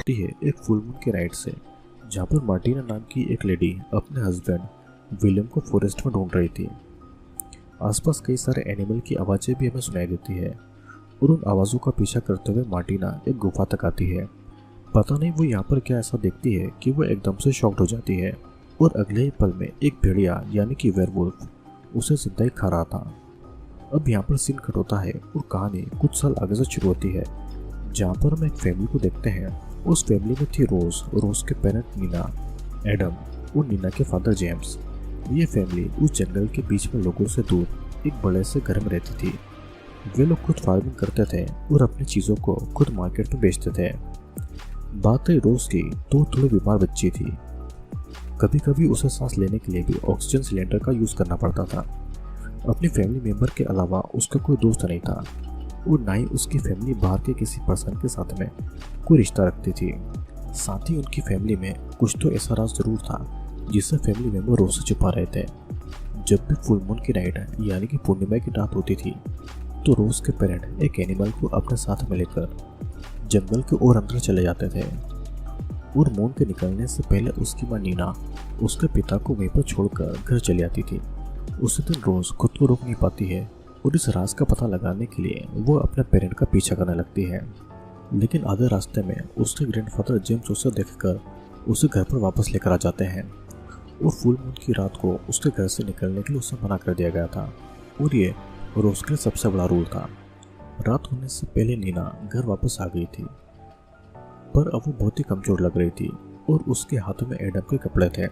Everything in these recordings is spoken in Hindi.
गुजरती है एक फुल मून के राइड से, जहाँ पर मार्टिना नाम की एक लेडी अपने हस्बैंड विलियम को फॉरेस्ट में ढूंढ रही थी। आसपास कई सारे एनिमल की आवाज़ें भी हमें सुनाई देती है और उन आवाज़ों का पीछा करते हुए मार्टिना एक गुफा तक आती है। पता नहीं वो यहाँ पर क्या ऐसा देखती है कि वो एकदम से शॉक्ड हो जाती है और अगले ही पल में एक भेड़िया यानी कि वेयरवुल्फ उसे जिंदा ही खा रहा था। अब यहाँ पर सीन कट होता है और कहानी कुछ साल आगे से शुरू होती है, जहाँ पर हम एक फैमिली को देखते हैं। उस फैमिली में थी रोज के पेरेंट नीना, एडम और नीना के फादर जेम्स। ये फैमिली उस जंगल के बीच में लोगों से दूर एक बड़े से घर में रहती थी। वे लोग खुद फार्मिंग करते थे और अपनी चीज़ों को खुद मार्केट में बेचते थे। बात है रोज की, तो थोड़ी बीमार बच्ची थी। कभी कभी उसे सांस लेने के लिए भी ऑक्सीजन सिलेंडर का यूज़ करना पड़ता था। अपनी फैमिली मेंबर के अलावा उसका कोई दोस्त नहीं था और ना ही उसकी फैमिली बाहर के किसी पर्सन के साथ में कोई रिश्ता रखती थी। साथ ही उनकी फैमिली में कुछ तो ऐसा राज जरूर था जिसे फैमिली मेंबर रोज से छुपा रहे थे। जब भी फुल मून की नाइट यानी कि पूर्णिमा की रात होती थी तो रोज के पेरेंट एक एनिमल को अपने साथ में लेकर जंगल के और अंदर चले जाते थे और मून के निकलने से पहले उसकी मां नीना उसके पिता को वहीं पर छोड़कर घर चली आती थी। उसी दिन रोज खुद को रोक नहीं पाती है और इस राज का पता लगाने के लिए वो अपने पेरेंट का पीछा करने लगती है। लेकिन आधे रास्ते में उसके ग्रैंडफादर जेम्स उसे देखकर उसे घर पर वापस लेकर आ जाते हैं और फुल मून की रात को उसके घर से निकलने के लिए उसे मना कर दिया गया था और ये रोज के लिए सबसे बड़ा रूल था। रात होने से पहले नीना घर वापस आ गई थी, पर अब वो बहुत ही कमजोर लग रही थी और उसके हाथों में एडम के कपड़े थे।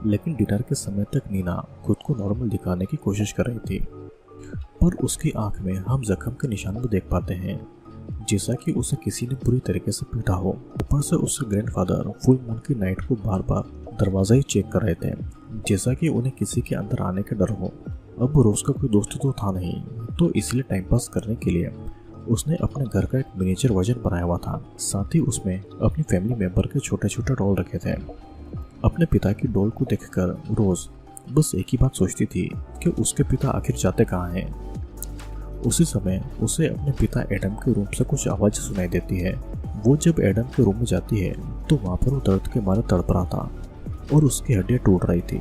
लेकिन डिनर के समय तक नीना खुद को नॉर्मल दिखाने की कोशिश कर रही थी, पर उसकी आंख में हम जख्म के निशान भी देख पाते हैं, जैसा कि उसे किसी ने बुरी तरीके से पीटा हो। ऊपर से उसके ग्रैंडफादर फुल मून की नाइट को बार बार दरवाजा ही चेक कर रहे थे, जैसा कि उन्हें किसी के अंदर आने का डर हो। अब रोज का कोई दोस्त तो था नहीं, तो इसलिए टाइम पास करने के लिए उसने अपने घर का एक मिनिएचर वर्जन बनाया हुआ था। साथ ही उसमें अपनी फैमिली मेंबर के छोटे छोटे डॉल रखे थे। अपने पिता की डॉल को देखकर रोज बस एक ही बात सोचती थी कि उसके पिता आखिर जाते कहाँ हैं। उसी समय उसे अपने पिता एडम के रूम से कुछ आवाज़ सुनाई देती है। वो जब एडम के रूम में जाती है तो वहाँ पर वो दर्द के मारे तड़प रहा था और उसकी हड्डियाँ टूट रही थी।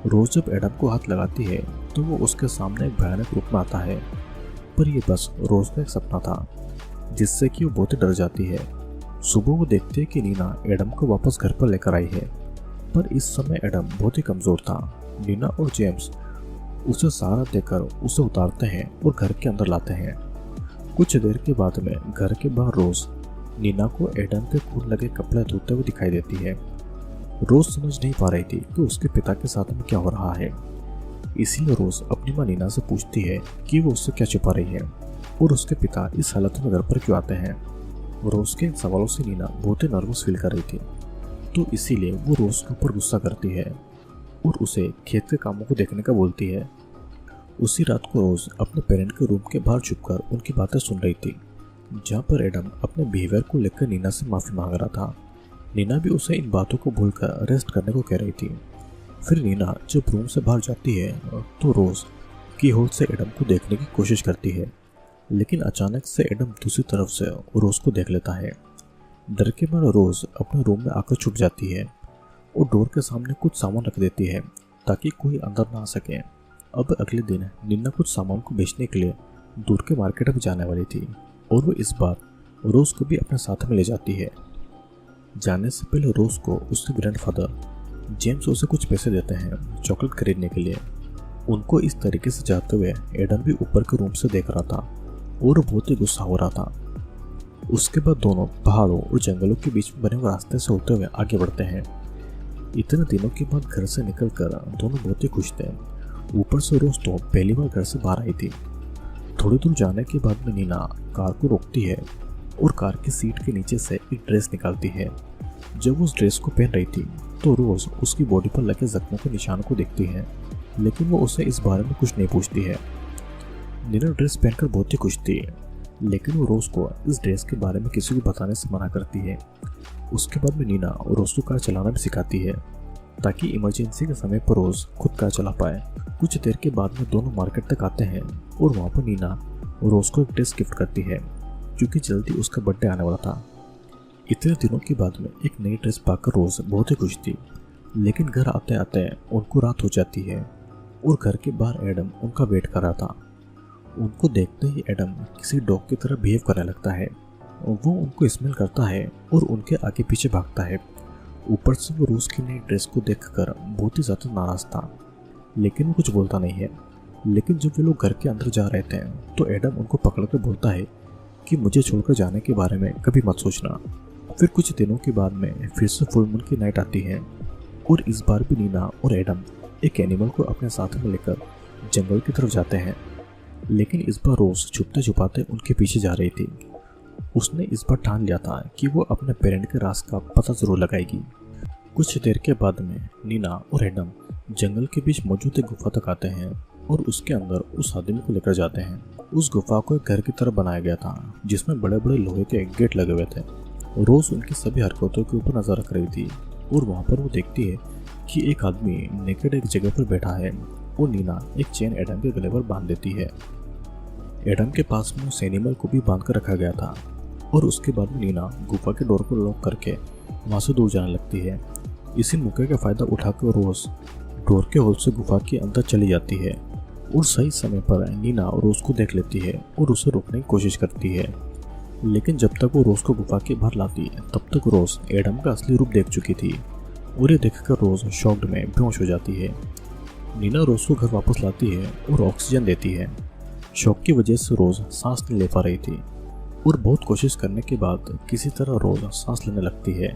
रोज जब एडम को हाथ लगाती है तो वो उसके सामने एक भयानक रूप में आता है, पर यह बस रोज का एक सपना था जिससे कि वो बहुत ही डर जाती है। सुबह वो देखती है कि नीना एडम को वापस घर पर लेकर आई है, पर इस समय एडम बहुत ही कमजोर था। नीना और जेम्स उसे सहारा देकर उसे उतारते हैं और घर के अंदर लाते हैं। कुछ देर के बाद में घर के बाहर रोज नीना को एडम के खून लगे कपड़े धोते हुए दिखाई देती है। रोज समझ नहीं पा रही थी कि उसके पिता के साथ में क्या हो रहा है, इसीलिए रोज अपनी मां नीना से पूछती है कि वो उससे क्या छुपा रही है और उसके पिता इस हालत में घर पर क्यों आते हैं। रोज के इन सवालों से नीना बहुत ही नर्वस फील कर रही थी, तो इसीलिए वो रोज के ऊपर गुस्सा करती है और उसे खेत के कामों को देखने का बोलती है। उसी रात को रोज अपने पेरेंट के रूम के बाहर छुपकर उनकी बातें सुन रही थी, जहाँ पर एडम अपने बिहेवियर को लेकर नीना से माफी मांग रहा था। नीना भी उसे इन बातों को भूलकर रेस्ट करने को कह रही थी। फिर नीना जब रूम से बाहर जाती है तो रोज की होल से एडम को देखने की कोशिश करती है, लेकिन अचानक से एडम दूसरी तरफ से रोज को देख लेता है। डर के मारे रोज अपने रूम में आकर छुप जाती है और डोर के सामने कुछ सामान रख देती है ताकि कोई अंदर ना आ सके। अब अगले दिन नीना कुछ सामान को बेचने के लिए दूर के मार्केट में जाने वाली थी और वो इस बार रोज को भी अपने साथ में ले जाती है। जाने से पहले रोज को उसके ग्रैंडफादर जेम्स उसे कुछ पैसे देते हैं चॉकलेट खरीदने के लिए। उनको इस तरीके से जाते हुए एडम भी ऊपर के रूम से देख रहा था और बहुत ही गुस्सा हो रहा था। उसके बाद दोनों पहाड़ों और जंगलों के बीच में बने हुए रास्ते से होते हुए आगे बढ़ते हैं। इतने दिनों के बाद घर से निकलकर दोनों बहुत ही खुश थे। ऊपर से रोज तो पहली बार घर से बाहर आई थी। थोड़ी दूर जाने के बाद में नीना कार को रोकती है और कार की सीट के नीचे से एक ड्रेस निकालती है। जब उस ड्रेस को पहन रही थी तो रोज उसकी बॉडी पर लगे जख्मों के निशान को देखती है, लेकिन वो उसे इस बारे में कुछ नहीं पूछती है। नीना ड्रेस पहनकर बहुत ही खुश थी, लेकिन वो रोज को इस ड्रेस के बारे में किसी को बताने से मना करती है। उसके बाद में नीना रोज को कार चलाना भी सिखाती है ताकि इमरजेंसी के समय पर रोज खुद कार चला पाए। कुछ देर के बाद में दोनों मार्केट तक आते हैं और वहाँ पर नीना रोज को एक ड्रेस गिफ्ट करती है क्योंकि जल्दी उसका बर्थडे आने वाला था। इतने दिनों के बाद में एक नई ड्रेस पाकर रोज बहुत ही खुश थी, लेकिन घर आते आते उनको रात हो जाती है और घर के बाहर एडम उनका वेट कर रहा था। उनको देखते ही एडम किसी डॉग की तरह बिहेव करने लगता है। वो उनको स्मेल करता है और उनके आगे पीछे भागता है। ऊपर से वो रोज की नई ड्रेस को देखकर बहुत ही ज्यादा नाराज था, लेकिन वो कुछ बोलता नहीं है। लेकिन जब वे लोग घर के अंदर जा रहे थे तो एडम उनको पकड़कर बोलता है कि मुझे छोड़कर जाने के बारे में कभी मत सोचना। फिर कुछ दिनों के बाद में फिर से फुल मून की नाइट आती है और इस बार भी नीना और एडम एक एनिमल को अपने साथ में लेकर जंगल की तरफ जाते हैं। लेकिन इस बार रोज छुपते छुपाते उनके पीछे जा रही थी। उसने इस बार ठान लिया था कि वो अपने पेरेंट के राज का पता जरूर लगाएगी। कुछ देर के बाद में नीना और एडम जंगल के बीच मौजूद एक गुफा तक आते हैं और उसके अंदर उस आदमी को लेकर जाते हैं। उस गुफा को एक घर की तरह बनाया गया था जिसमें बड़े बड़े लोहे के गेट लगे हुए थे। रोज उनकी सभी हरकतों के ऊपर नजर रख रही थी और वहाँ पर वो देखती है कि एक आदमी नेकेड एक जगह पर बैठा है और नीना एक चेन एडम के गले पर बांध देती है। एडम के पास में उस एनिमल को भी बांध कर रखा गया था और उसके बाद में नीना गुफा के डोर को लॉक करके वहाँ से दूर जाने लगती है। इसी मौके का फायदा उठाकर रोज डोर के होल से गुफा के अंदर चली जाती है और सही समय पर नीना रोज को देख लेती है और उसे रोकने की कोशिश करती है। लेकिन जब तक वो रोज को गुफा के बाहर लाती है तब तक रोज एडम का असली रूप देख चुकी थी और ये देखकर रोज शॉक्ड में बेहोश हो जाती है। नीना रोज को घर वापस लाती है और ऑक्सीजन देती है। शॉक की वजह से रोज सांस नहीं ले पा रही थी और बहुत कोशिश करने के बाद किसी तरह रोज सांस लेने लगती है।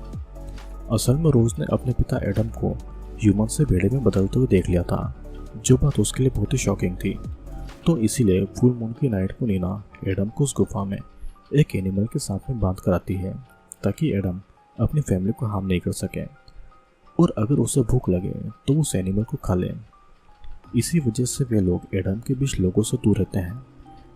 असल में रोज ने अपने पिता एडम को ह्यूमन से भेड़े में बदलते हुए देख लिया था, जो बात उसके लिए बहुत ही शॉकिंग थी। तो इसीलिए फुल मून की नाइट को नीना एडम को उस गुफा में एक एनिमल के साथ में बांध कर आती है ताकि एडम अपनी फैमिली को हार्म नहीं कर सके और अगर उसे भूख लगे तो उस एनिमल को खा ले। इसी वजह से वे लोग एडम के बीच लोगों से दूर रहते हैं।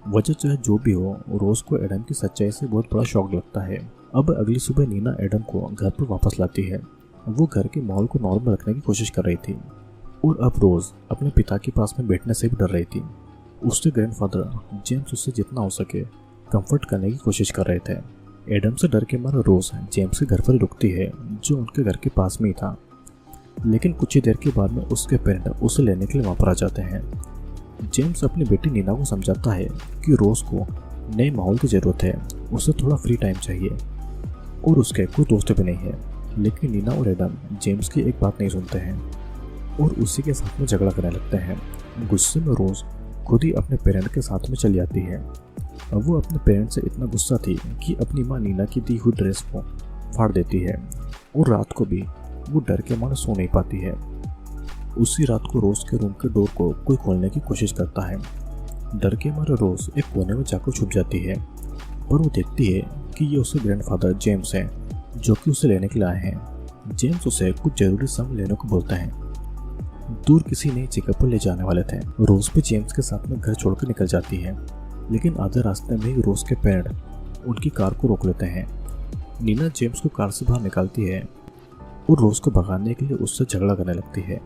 वजह चाहे जो भी हो, रोज को एडम की सच्चाई से बहुत बड़ा शॉक लगता है। अब अगली सुबह नीना एडम को घर पर वापस लाती है। वो घर के माहौल को नॉर्मल रखने की कोशिश कर रही थी और अब रोज अपने पिता के पास में बैठने से भी डर रही थी। उसके ग्रैंडफादर जेम्स उसे जितना हो सके कंफर्ट करने की कोशिश कर रहे थे। एडम से डर के मारे रोज जेम्स के घर पर ही रुकती है जो उनके घर के पास में ही था। लेकिन कुछ ही देर के बाद में उसके पेरेंट उसे लेने के लिए वहाँ पर आ जाते हैं। जेम्स अपनी बेटी नीना को समझाता है कि रोज को नए माहौल की ज़रूरत है, उसे थोड़ा फ्री टाइम चाहिए और उसके कोई दोस्त भी नहीं है। लेकिन नीना और एडम जेम्स की एक बात नहीं सुनते हैं और उसी के साथ में झगड़ा करने लगते हैं। गुस्से में रोज खुद ही अपने पेरेंट के साथ में चली आती है। अब वो अपने पेरेंट से इतना गुस्सा थी कि अपनी माँ नीना की दी हुई ड्रेस को फाड़ देती है और रात को भी वो डर के मारे सो नहीं पाती है। उसी रात को रोज के रूम के डोर को कोई खोलने की कोशिश करता है। डर के मारे रोज एक कोने में जाकर छुप जाती है, पर वो देखती है कि ये उसके ग्रैंडफादर जेम्स हैं जो कि उसे लेने के लिए आए हैं। जेम्स उसे कुछ जरूरी सामान लेने को बोलता है। दूर किसी नई जगह पर ले जाने वाले थे। रोज भी जेम्स के साथ में घर छोड़कर निकल जाती है, लेकिन आधे रास्ते में ही रोज के पेरेंट उनकी कार को रोक लेते हैं। नीना जेम्स को कार से बाहर निकालती है और रोज को भगाने के लिए उससे झगड़ा करने लगती है।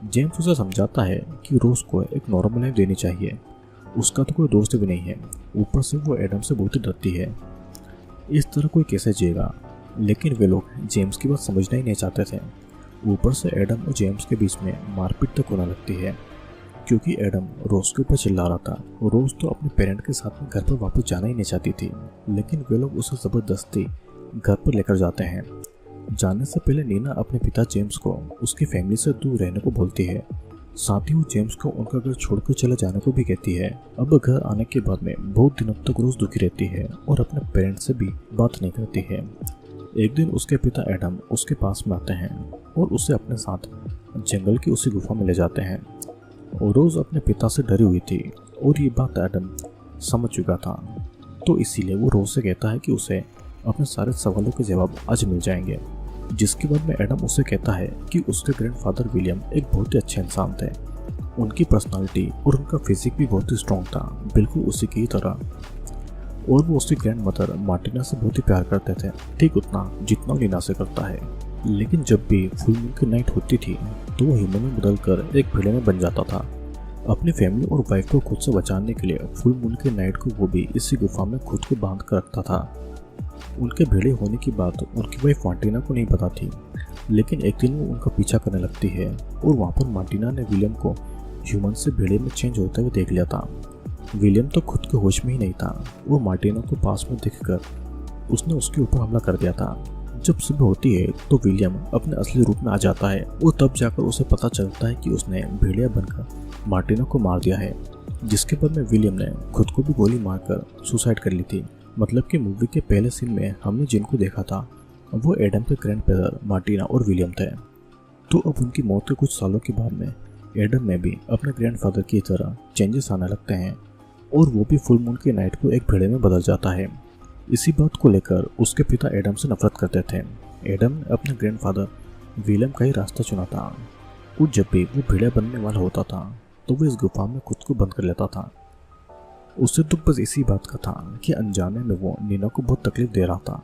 जेम्स उसे समझाता है कि रोज को एक नॉर्मल लाइफ देनी चाहिए, उसका तो कोई दोस्त भी नहीं है, ऊपर से वो एडम से बहुत ही डरती है। इस तरह कोई कैसे जिएगा। लेकिन वे लोग जेम्स की बात समझना ही नहीं चाहते थे। ऊपर से एडम और जेम्स के बीच में मारपीट तक होने लगती है क्योंकि एडम रोज के ऊपर चिल्ला रहा था। रोज तो अपने पेरेंट के साथ में घर पर वापस जाना ही नहीं चाहती थी, लेकिन वे लोग उसे जबरदस्ती घर पर लेकर जाते हैं। जाने से पहले नीना अपने पिता जेम्स को उसकी फैमिली से दूर रहने को बोलती है। साथ ही वो जेम्स को उनका घर छोड़कर चले जाने को भी कहती है। अब घर आने के बाद में बहुत दिनों तक रोज दुखी रहती है और अपने पेरेंट्स से भी बात नहीं करती है। एक दिन उसके पिता एडम उसके पास में आते हैं और उसे अपने साथ जंगल की उसी गुफा में ले जाते हैं। और रोज अपने पिता से डरी हुई थी और ये बात एडम समझ चुका था, तो इसीलिए वो रोज से कहता है कि उसे अपने सारे सवालों के जवाब आज मिल जाएंगे। जिसके बाद में एडम उसे कहता है कि उसके ग्रैंडफादर विलियम एक बहुत ही अच्छे इंसान थे। उनकी पर्सनालिटी और उनका फिजिक भी बहुत ही स्ट्रॉन्ग था, बिल्कुल उसी की तरह। और वो उसकी ग्रैंड मदर मार्टिना से बहुत ही प्यार करते थे, ठीक उतना जितना वो नीना से करता है। लेकिन जब भी फुल मून की नाइट होती थी तो वो ह्यूमन में बदलकर एक भेड़े में बन जाता था। अपनी फैमिली और वाइफ को खुद से बचाने के लिए फुल मून की नाइट को वो भी इसी गुफा में खुद को बांध कर रखता था। उनके भेड़े होने की बात उनकी वाइफ मार्टिना को नहीं पता थी, लेकिन एक दिन वो उनका पीछा करने लगती है और वहाँ पर मार्टिना ने विलियम को ह्यूमन से भेड़े में चेंज होते हुए देख लिया था। विलियम तो खुद के होश में ही नहीं था और मार्टिना को पास में देखकर उसने उसके ऊपर हमला कर दिया था। जब सुबह होती है तो विलियम अपने असली रूप में आ जाता है और तब जाकर उसे पता चलता है कि उसने भेड़िया बनकर मार्टिना को मार दिया है, जिसके बाद में विलियम ने खुद को भी गोली मारकर सुसाइड कर ली थी। मतलब कि मूवी के पहले सीन में हमने जिनको देखा था वो एडम के ग्रैंडफादर मार्टिना और विलियम थे। तो अब उनकी मौत के कुछ सालों के बाद में एडम में भी अपने ग्रैंडफादर की तरह चेंजेस आने लगते हैं और वो भी फुल मून की नाइट को एक भेड़े में बदल जाता है। इसी बात को लेकर उसके पिता एडम से नफरत करते थे। एडम ने अपने ग्रैंडफादर विलियम का ही रास्ता चुना था और जब भी वो भेड़िया बनने वाला होता था तो वो इस गुफा में खुद को बंद कर लेता था। उसे दुख बस इसी बात का था कि अनजाने में वो नीना को बहुत तकलीफ दे रहा था।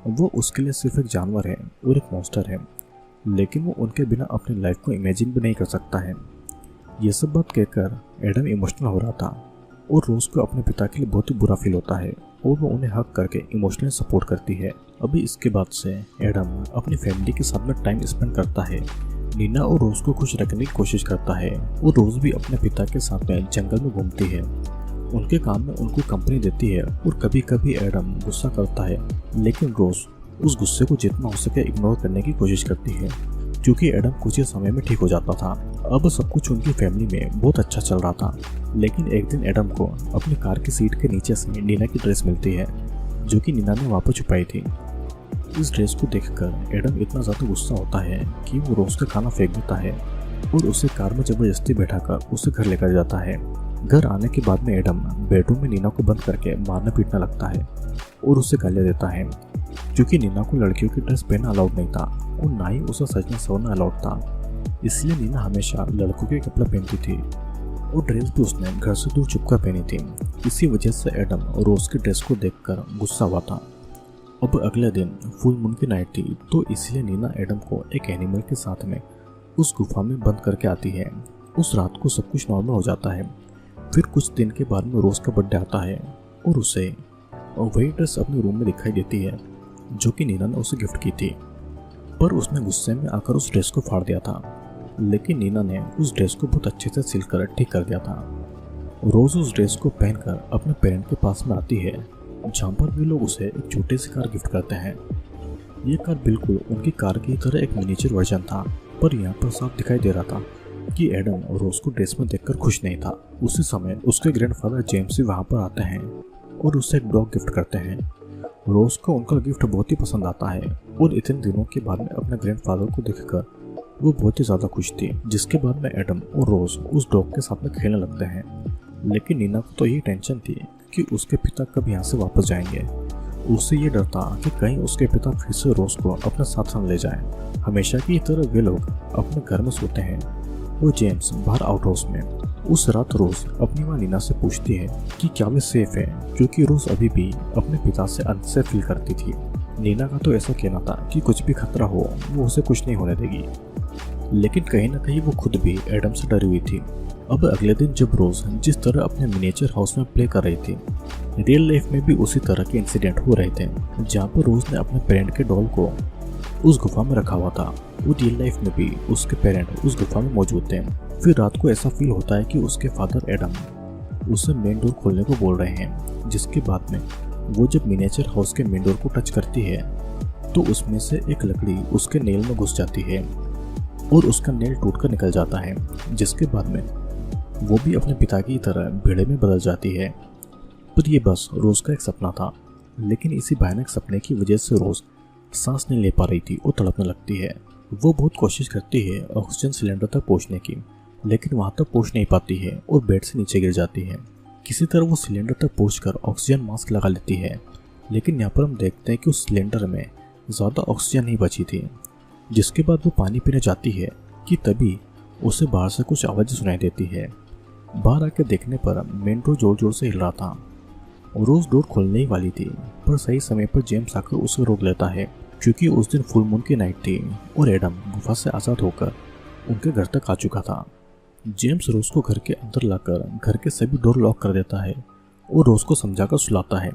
वो उसके लिए सिर्फ एक जानवर है और एक मॉन्स्टर है, लेकिन वो उनके बिना अपनी लाइफ को इमेजिन भी नहीं कर सकता है। ये सब बात कहकर एडम इमोशनल हो रहा था और रोज को अपने पिता के लिए बहुत ही बुरा फील होता है और वो उन्हें हक करके इमोशनली सपोर्ट करती है। अभी इसके बाद से एडम अपनी फैमिली के साथ में टाइम स्पेंड करता है, नीना और रोज को खुश रखने की कोशिश करता है और रोज भी अपने पिता के साथ में जंगल में घूमती है, उनके काम में उनको कंपनी देती है और कभी कभी एडम गुस्सा करता है, लेकिन रोज उस गुस्से को जितना हो सके इग्नोर करने की कोशिश करती है क्योंकि एडम कुछ ही समय में ठीक हो जाता था। अब सब कुछ उनकी फैमिली में बहुत अच्छा चल रहा था, लेकिन एक दिन एडम को अपनी कार की सीट के नीचे से नीना की ड्रेस मिलती है जो कि नीना ने वहाँ पर छुपाई थी। इस ड्रेस को देखकर एडम इतना ज़्यादा गुस्सा होता है कि वो रोज का खाना फेंक देता है और उसे कार में जबरदस्ती बैठाकर उसे घर लेकर जाता है। घर आने के बाद में एडम बेडरूम में नीना को बंद करके मारना पीटना लगता है और उसे गालियाँ देता है क्योंकि नीना को लड़कियों की ड्रेस पहनना अलाउड नहीं था और ना ही उसे सच में सवरना अलाउड था। इसलिए नीना हमेशा लड़कों के कपड़े पहनती थी और ड्रेस भी उसने घर से दूर छुपकर पहनी थी। इसी वजह से एडम रोज की ड्रेस को देखकर गुस्सा हुआ था। अब अगले दिन फुल मून की नाइट थी तो इसलिए नीना एडम को एक एनिमल के साथ में उस गुफा में बंद करके आती है। उस रात को सब कुछ नॉर्मल हो जाता है। फिर कुछ दिन के बाद में रोज का बर्थडे आता है और उसे वही ड्रेस अपने रूम में दिखाई देती है जो कि नीना ने उसे गिफ्ट की थी, पर उसने गुस्से में आकर उस ड्रेस को फाड़ दिया था, लेकिन नीना ने उस ड्रेस को बहुत अच्छे से सिल कर ठीक कर दिया था। रोज उस ड्रेस को पहनकर अपने पेरेंट के पास में आती है जहाँ पर भी लोग उसे एक छोटी सी कार गिफ्ट करते हैं। ये कार बिल्कुल उनकी कार की तरह एक मिनिएचर वर्जन था, पर यहाँ पर साफ दिखाई दे रहा था कि एडम रोज को ड्रेस में देखकर खुश नहीं था। उसी समय उसके ग्रैंडफादर जेम्स भी वहाँ पर आते हैं और उसे एक डॉग गिफ्ट करते हैं। रोज को उनका गिफ्ट बहुत ही पसंद आता है और इतने दिनों के बाद में अपने ग्रैंडफादर को देखकर वो बहुत ही ज़्यादा खुश थी। जिसके बाद में एडम और रोज उस डॉग के साथ में खेलने लगते हैं, लेकिन नीना को तो यही टेंशन थी कि उसके पिता कब यहाँ से वापस जाएंगे। उससे ये डर था कि कहीं उसके पिता फिर से रोज को अपने साथ ले जाएं। हमेशा की तरह वे लोग अपने घर में सोते हैं और जेम्स बाहर आउट हाउस में। उस रात रोज अपनी माँ नीना से पूछती है कि क्या वे सेफ है, क्योंकि रोज अभी भी अपने पिता से अनसेफ फील करती थी। नीना का तो ऐसा कहना था कि कुछ भी खतरा हो वो उसे कुछ नहीं होने देगी, लेकिन कहीं ना कहीं वो खुद भी एडम से डरी हुई थी। अब अगले दिन जब रोज जिस तरह अपने मिनिएचर हाउस में प्ले कर रही थी, रियल लाइफ में भी उसी तरह के इंसिडेंट हो रहे थे जहाँ पर रोज ने अपने पेरेंट के डॉल को उस गुफा में रखा हुआ था और रियल लाइफ में भी उसके पेरेंट उस गुफा में मौजूद थे। फिर रात को ऐसा फील होता है कि उसके फादर एडम उसे मेन डोर खोलने को बोल रहे हैं, जिसके बाद में वो जब मिनिएचर हाउस के मेन डोर को टच करती है तो उसमें से एक लकड़ी उसके नेल में घुस जाती है और उसका नेल टूटकर निकल जाता है, जिसके बाद में वो भी अपने पिता की तरह भेड़े में बदल जाती है। पर ये बस रोज का एक सपना था, लेकिन इसी भयानक सपने की वजह से रोज सांस नहीं ले पा रही थी और तड़पने लगती है। वो बहुत कोशिश करती है ऑक्सीजन सिलेंडर तक पहुंचने की, लेकिन वहां तक पहुंच नहीं पाती है और बेड से नीचे गिर जाती है। किसी तरह वो सिलेंडर तक पहुंचकर ऑक्सीजन मास्क लगा लेती है, लेकिन यहाँ पर हम देखते हैं कि उस सिलेंडर में ज़्यादा ऑक्सीजन नहीं बची थी। जिसके बाद वो पानी पीने जाती है कि तभी उसे बाहर से कुछ आवाज़ें सुनाई देती है। बाहर आकर देखने पर मेन डोर जोर जोर से हिल रहा था। रोज डोर खोलने ही वाली थी, पर सही समय पर जेम्स आकर उसे रोक लेता है, क्योंकि उस दिन फुल मून की नाइट थी और एडम गुफा से आज़ाद होकर उनके घर तक आ चुका था। जेम्स रोज को घर के अंदर लाकर घर के सभी डोर लॉक कर देता है और रोज को समझाकर सुलाता है।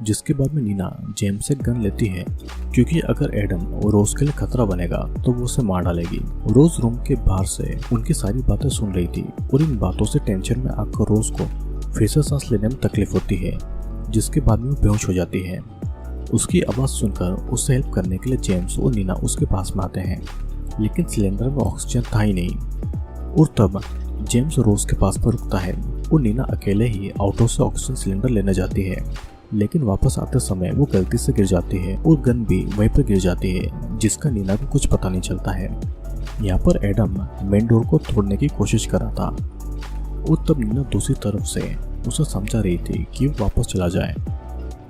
जिसके बाद में नीना जेम्स से गन लेती है, क्योंकि अगर एडम और रोज के लिए खतरा बनेगा तो वो उसे मार डालेगी। रोज रूम के बाहर से उनकी सारी बातें सुन रही थी और इन बातों से टेंशन में आकर रोज को फिर से सांस लेने में तकलीफ होती है, जिसके बाद में वो बेहोश हो जाती है। उसकी आवाज़ सुनकर उससे हेल्प करने के लिए जेम्स और नीना उसके पास में आते हैं, लेकिन सिलेंडर में ऑक्सीजन था ही नहीं। और तब जेम्स रोज के पास पर रुकता है और नीना अकेले ही ऑटो से ऑक्सीजन सिलेंडर लेने जाती है, लेकिन वापस आते समय वो गलती से गिर जाती है और गन भी वहीं पर गिर जाती है, जिसका नीना को कुछ पता नहीं चलता है। यहाँ पर एडम मेन डोर को तोड़ने की कोशिश कर रहा था और तब नीना दूसरी तरफ से उसे समझा रही थी कि वो वापस चला जाए,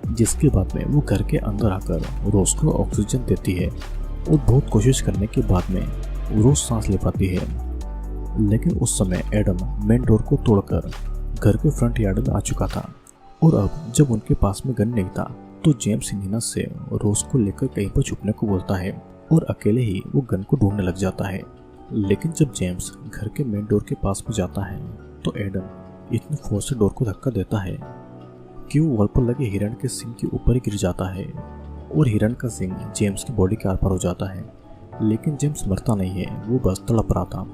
जिसके बाद में वो घर के अंदर आकर रोज को ऑक्सीजन देती है और बहुत कोशिश करने के बाद में रोज सांस ले पाती है। लेकिन उस समय एडम मेन डोर को तोड़कर घर के फ्रंट यार्ड में आ चुका था और अब जब उनके पास में गन नहीं था तो जेम्स नीना से रोज को लेकर कहीं पर छुपने को बोलता है और अकेले ही वो गन को ढूंढने लग जाता है। लेकिन जब जेम्स घर के मेन डोर के पास में जाता है तो एडम इतने फोर्स से डोर को धक्का देता है कि वो वॉल पर लगे हिरण के सिंग के ऊपर ही गिर जाता है और हिरण का सिंग जेम्स की बॉडी के आर पार हो जाता है। लेकिन जेम्स मरता नहीं है, वो बस तड़प रहा था।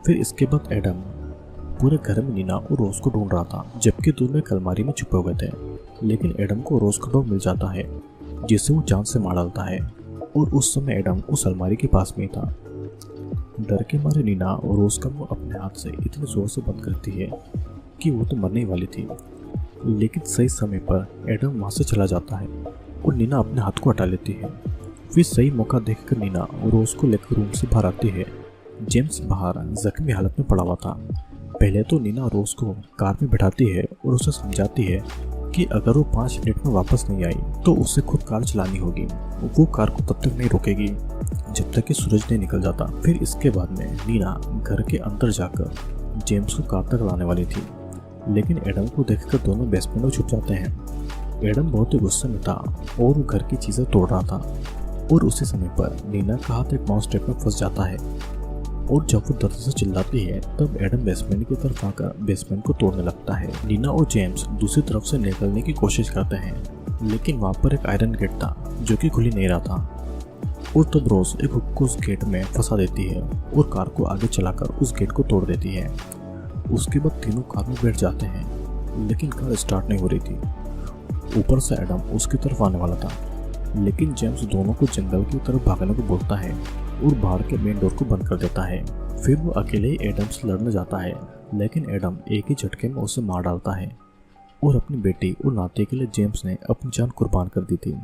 फिर इसके बाद एडम पूरे घर में नीना और रोज को ढूंढ रहा था, जबकि दोनों एक अलमारी में छुपे हुए थे। लेकिन एडम को रोज का डॉग मिल जाता है, जिसे वो जान से मार डालता है और उस समय एडम उस अलमारी के पास में था। डर के मारे नीना और रोज का मुंह अपने हाथ से इतने जोर से बंद करती है कि वो तो मरने वाली थी। लेकिन सही समय पर एडम वहां से चला जाता है और नीना अपने हाथ को हटा लेती है। फिर सही मौका देखकर नीना रोज को लेकर रूम से बाहर आती है। जेम्स बाहर जख्मी हालत में पड़ा हुआ था। पहले तो नीना रोज को कार में बैठाती है और उसे समझाती है कि अगर वो 5 मिनट में वापस नहीं आई तो उसे खुद कार चलानी होगी। वो कार को तब तक नहीं रोकेगी जब तक कि सूरज नहीं निकल जाता। फिर इसके बाद में नीना घर के अंदर जाकर जेम्स को कार तक लाने वाली थी, लेकिन एडम को देखकर दोनों बेसमेंट में छुप जाते हैं। एडम बहुत ही गुस्से में था और वो घर की चीजें तोड़ रहा था और उसी समय पर नीना का हाथ एक माउस ट्रैप में फंस जाता है और जब वो दर्द से चिल्लाती है तब एडम बेसमेंट की तरफ आकर बेसमेंट को तोड़ने लगता है। नीना और जेम्स दूसरी तरफ से निकलने की कोशिश करते हैं, लेकिन वहाँ पर एक आयरन गेट था जो कि खुल ही नहीं रहा था और तब रोज एक हुक को उस गेट में फंसा देती है और कार को आगे चलाकर उस गेट को तोड़ देती है। उसके बाद तीनों कार में बैठ जाते हैं, लेकिन कार स्टार्ट नहीं हो रही थी। ऊपर से एडम उसकी तरफ आने वाला था, लेकिन जेम्स दोनों को जंगल की तरफ भागने को बोलता है और बाहर के मेन डोर को बंद कर देता है। फिर वो अकेले ही एडम से लड़ने जाता है, लेकिन एडम एक ही झटके में उसे मार डालता है और अपनी बेटी और नाते के लिए जेम्स ने अपनी जान कुर्बान कर दी थी।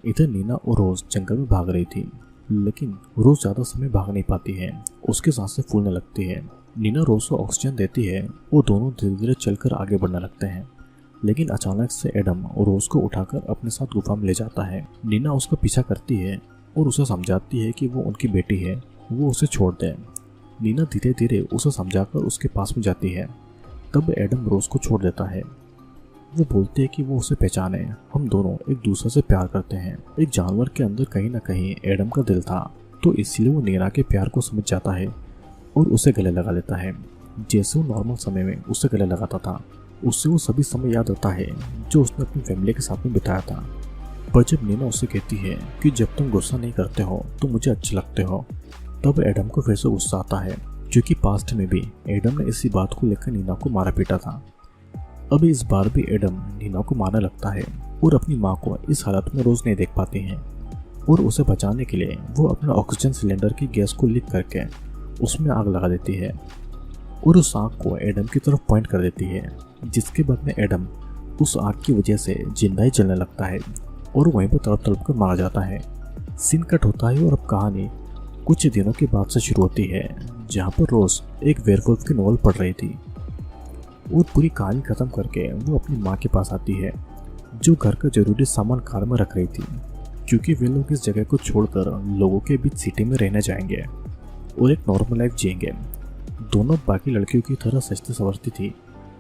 इधर नीना और रोज जंगल में भाग रही थी, लेकिन रोज ज्यादा समय भाग नहीं पाती है, उसकी सांसें फूलने लगती है। नीना रोज को ऑक्सीजन देती है और दोनों धीरे धीरे चलकर आगे बढ़ने लगते हैं, लेकिन अचानक से एडम रोज को उठाकर अपने साथ गुफा में ले जाता है। नीना उसका पीछा करती है और उसे समझाती है कि वो उनकी बेटी है, वो उसे छोड़ दे। नीना धीरे धीरे उसे समझाकर उसके पास में जाती है। तब एडम रोज को छोड़ देता है। वो बोलते हैं कि वो उसे पहचाने, हम दोनों एक दूसरे से प्यार करते हैं। एक जानवर के अंदर कहीं ना कहीं एडम का दिल था, तो इसलिए वो नीना के प्यार को समझ जाता है और उसे गले लगा लेता है। जैसे वो नॉर्मल समय में उसे गले लगाता था, उससे वो सभी समय याद आता है जो उसने अपनी फैमिली के साथ में बिताया था। पर जब नीना उससे कहती है कि जब तुम गुस्सा नहीं करते हो तो मुझे अच्छे लगते हो, तब एडम को फिर से गुस्सा आता है, क्योंकि पास्ट में भी एडम ने इसी बात को लेकर नीना को मारा पीटा था। अब इस बार भी एडम नीना को मारने लगता है और अपनी माँ को इस हालत में रोज नहीं देख पाती हैं और उसे बचाने के लिए वो अपना ऑक्सीजन सिलेंडर की गैस को लीक करके उसमें आग लगा देती है और उस आग को एडम की तरफ पॉइंट कर देती है, जिसके बाद में एडम उस आग की वजह से जिंदा ही जलने लगता है और वहीं पर तड़प तड़प कर मारा जाता है। सीन कट होता है और अब कहानी कुछ दिनों के बाद से शुरू होती है, जहाँ पर रोज एक वेयरवुल्फ की नॉवल पढ़ रही थी और पूरी कहानी खत्म करके वो अपनी माँ के पास आती है, जो घर का जरूरी सामान कार में रख रही थी, क्योंकि वे लोग इस जगह को छोड़कर लोगों के बीच सिटी में रहने जाएंगे और एक नॉर्मल लाइफ जिएंगे। दोनों बाकी लड़कियों की तरह सजती संवरती थी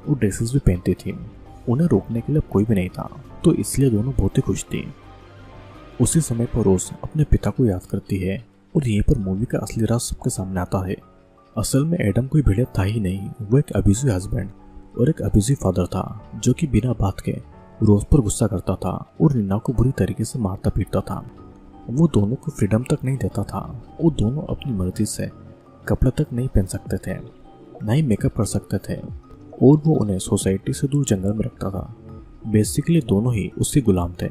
और ड्रेसेस भी पहनती थी। उन्हें रोकने के लिए कोई भी नहीं था, तो इसलिए दोनों बहुत ही खुश थी। उसी समय पर रोज अपने पिता को याद करती है और यहीं पर मूवी का असली राज सबके सामने आता है। असल में एडम कोई भेड़िया था ही नहीं, वो एक अब्यूजिव हस्बैंड और एक अब्यूजिव फादर था, जो कि बिना बात के रोज पर गुस्सा करता था और नीना को बुरी तरीके से मारता पीटता था। वो दोनों को फ्रीडम तक नहीं देता था। वो दोनों अपनी मर्जी से कपड़े तक नहीं पहन सकते थे, ना ही मेकअप कर सकते थे, और वो उन्हें सोसाइटी से दूर जंगल में रखता था। बेसिकली दोनों ही उसके गुलाम थे।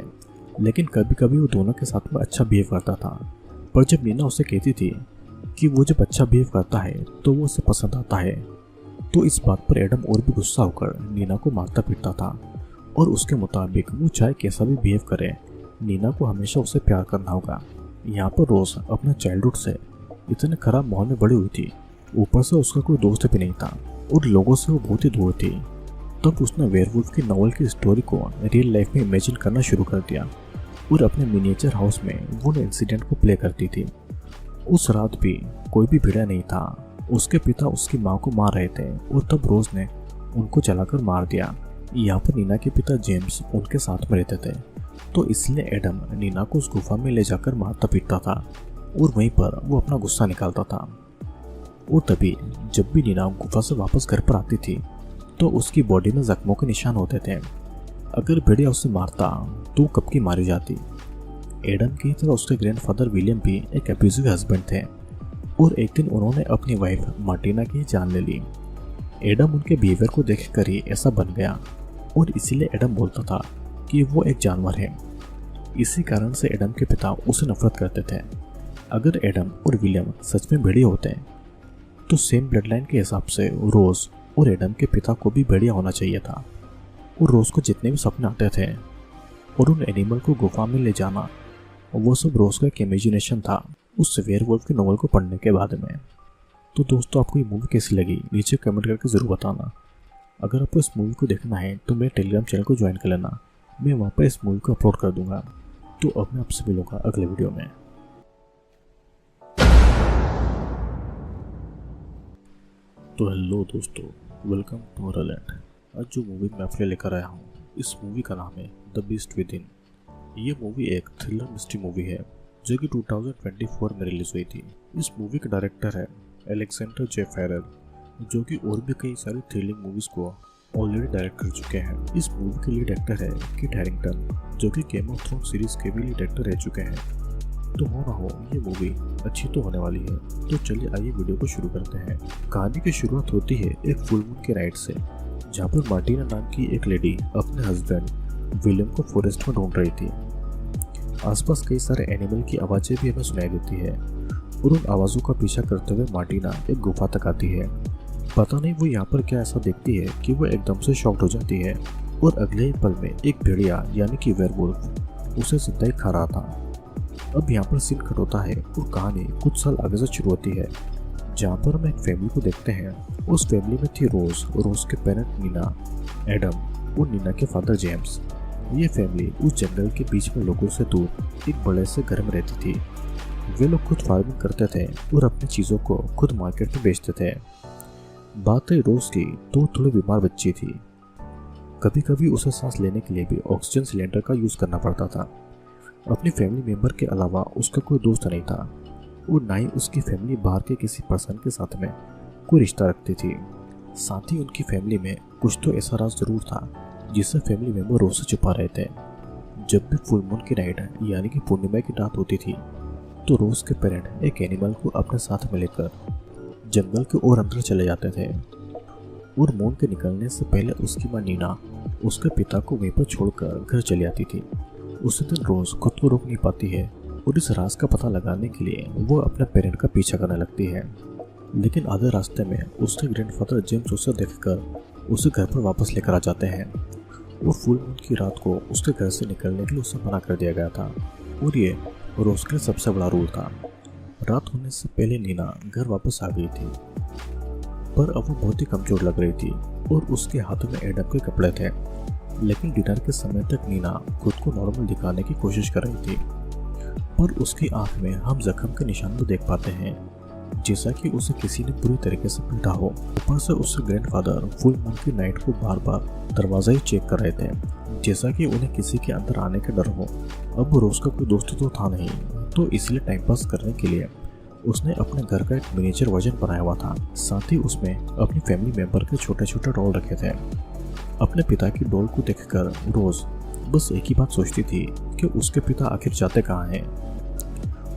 लेकिन कभी कभी वो दोनों के साथ में अच्छा बिहेव करता था। पर जब नीना उसे कहती थी कि वो जब अच्छा बिहेव करता है तो वो उसे पसंद आता है, तो इस बात पर एडम और भी गुस्सा होकर नीना को मारता पीटता था। और उसके मुताबिक वो चाहे कैसा भी बिहेव करे, नीना को हमेशा उसे प्यार करना होगा। यहाँ पर रोज अपने चाइल्डहुड से इतने खराब माहौल में बड़ी हुई थी, ऊपर से उसका कोई दोस्त भी नहीं था और लोगों से वो बहुत ही दूर थी। तब उसने वेयरवुल्फ की नॉवल की स्टोरी को रियल लाइफ में इमेजिन करना शुरू कर दिया और अपने मिनिएचर हाउस में वो इंसिडेंट को प्ले करती थी। उस रात भी कोई भी भिड़ा नहीं था। उसके पिता उसकी माँ को मार रहे थे और तब रोज ने उनको जलाकर मार दिया। यहाँ पर नीना के पिता जेम्स उनके साथ में रहते थे, तो इसलिए एडम नीना को उस गुफा में ले जाकर मारता पीटता था और वहीं पर वो अपना गुस्सा निकालता था। और तभी जब भी नीना गुफा से वापस घर पर आती थी तो उसकी बॉडी में जख्मों के निशान होते थे। अगर भेड़िया उसे मारता तो कब की मारी जाती। एडम की तरह उसके ग्रैंडफादर विलियम भी एक अब्यूजिव हस्बैंड थे और एक दिन उन्होंने अपनी वाइफ मार्टिना की जान ले ली। एडम उनके बिहेवियर को देखकर ही ऐसा बन गया और इसीलिए एडम बोलता था कि वो एक जानवर है। इसी कारण से एडम के पिता उसे नफरत करते थे। अगर एडम और विलियम सच में भेड़िया होते तो सेम ब्लड लाइन के हिसाब से रोज और एडम के पिता को भी भेड़िया होना चाहिए था। और रोज को जितने भी सपने आते थे और उन एनिमल को गुफा में ले जाना, वो सब रोज का एक इमेजिनेशन था उस वेयरवुल्फ की नॉवल को पढ़ने के बाद में। तो दोस्तों, आपको ये मूवी कैसी लगी नीचे कमेंट करके ज़रूर बताना। अगर आपको इस मूवी को देखना है तो मेरे टेलीग्राम चैनल को ज्वाइन कर लेना, मैं वहाँ पर इस मूवी को अपलोड कर दूंगा। तो अब मैं आपसे मिलूंगा अगले वीडियो में। तो हेलो दोस्तों, वेलकम टू हॉररलैंड। आज जो मूवी मैं आपके लिए लेकर आया हूँ, इस मूवी का नाम है द बीस्ट विद इन। ये मूवी एक थ्रिलर मिस्ट्री मूवी है जो कि 2024 में रिलीज हुई थी। इस मूवी के डायरेक्टर है अलेक्जेंडर जे फेरर, जो कि और भी कई सारी थ्रिलिंग मूवीज को ऑलरेडी डायरेक्ट कर चुके हैं। इस मूवी के लीड एक्टर है किट हैरिंगटन, जो कि गेम ऑफ थ्रोन्स सीरीज के भी लीड एक्टर रह चुके हैं। तो हो ना हो, ये मूवी अच्छी तो होने वाली है। तो चलिए आइए वीडियो को शुरू करते हैं। कहानी की शुरुआत होती है एक फुल मून के राइड से, जहाँ पर मार्टिना नाम की एक लेडी अपने हस्बैंड विलियम को फॉरेस्ट में ढूंढ रही थी। आसपास कई सारे एनिमल की आवाजें भी हमें सुनाई देती है और उन आवाज़ों का पीछा करते हुए मार्टिना एक गुफा तक आती है। पता नहीं वो यहाँ पर क्या ऐसा देखती है कि वो एकदम से शॉक्ड हो जाती है और अगले ही पल में एक भेड़िया यानी कि वेयरवुल्फ उसे जिंदा ही खा रहा था। अब यहाँ पर सीन कट होता है और कहानी कुछ साल आगे से शुरू होती है, जहाँ पर हम एक फैमिली को देखते हैं। उस फैमिली में थी रोज के पेरेंट नीना, एडम और नीना के फादर जेम्स। ये फैमिली उस जंगल के बीच में लोगों से दूर एक बड़े से घर में रहती थी। वे लोग खुद फार्मिंग करते थे और अपनी चीज़ों को खुद मार्केट में बेचते थे। बात है रोज की, तो थोड़ी बीमार बच्ची थी। कभी कभी उसे सांस लेने के लिए भी ऑक्सीजन सिलेंडर का यूज़ करना पड़ता था। अपनी फैमिली मेंबर के अलावा उसका कोई दोस्त नहीं था और ना ही उसकी फैमिली बाहर के किसी पर्सन के साथ में कोई रिश्ता रखती थी। साथ ही उनकी फैमिली में कुछ तो ऐसा राज जरूर था जिसे फैमिली मेंबर रोज से छुपा रहे थे। जब भी फुल मून की नाइट यानी कि पूर्णिमा की रात होती थी तो रोज के पेरेंट एक एनिमल को अपने साथ में लेकर जंगल के और अंदर चले जाते थे और मून के निकलने से पहले उसकी माँ नीना उसके पिता को वहीं पर छोड़कर घर चली आती थी। उसी दिन रोज खुद को रोक नहीं पाती है और इस राज का पता लगाने के लिए वो अपने पेरेंट का पीछा करने लगती है। लेकिन आधे रास्ते में उसके ग्रैंडफादर जेम्स उसे देखकर उसे घर पर वापस लेकर आ जाते हैं और फुल मून की रात को उसके घर से निकलने के लिए उसे मना कर दिया गया था और ये रोज के सबसे बड़ा रूल था। रात होने से पहले नीना घर वापस आ गई थी, पर अब वो बहुत ही कमजोर लग रही थी और उसके हाथों में एडम के कपड़े थे। लेकिन डिनर के समय तक नीना खुद को नॉर्मल दिखाने की कोशिश कर रही थी, पर उसकी आंख में हम जख्म के निशान भी देख पाते हैं, जैसा कि उसे किसी ने बुरी तरीके से पीटा हो। ऊपर से उसके ग्रैंडफादर फुल मून की नाइट को बार बार दरवाजा ही चेक कर रहे थे, जैसा कि उन्हें किसी के अंदर आने का डर हो। अब रोज का कोई दोस्त तो था नहीं, तो इसलिए टाइम पास करने के लिए उसने अपने घर का एक मिनिएचर वर्जन बनाया हुआ था। साथ ही उसमें अपनी फैमिली मेंबर के छोटे छोटे डॉल रखे थे। अपने पिता की डॉल को देखकर रोज बस एक ही बात सोचती थी कि उसके पिता आखिर जाते कहाँ हैं।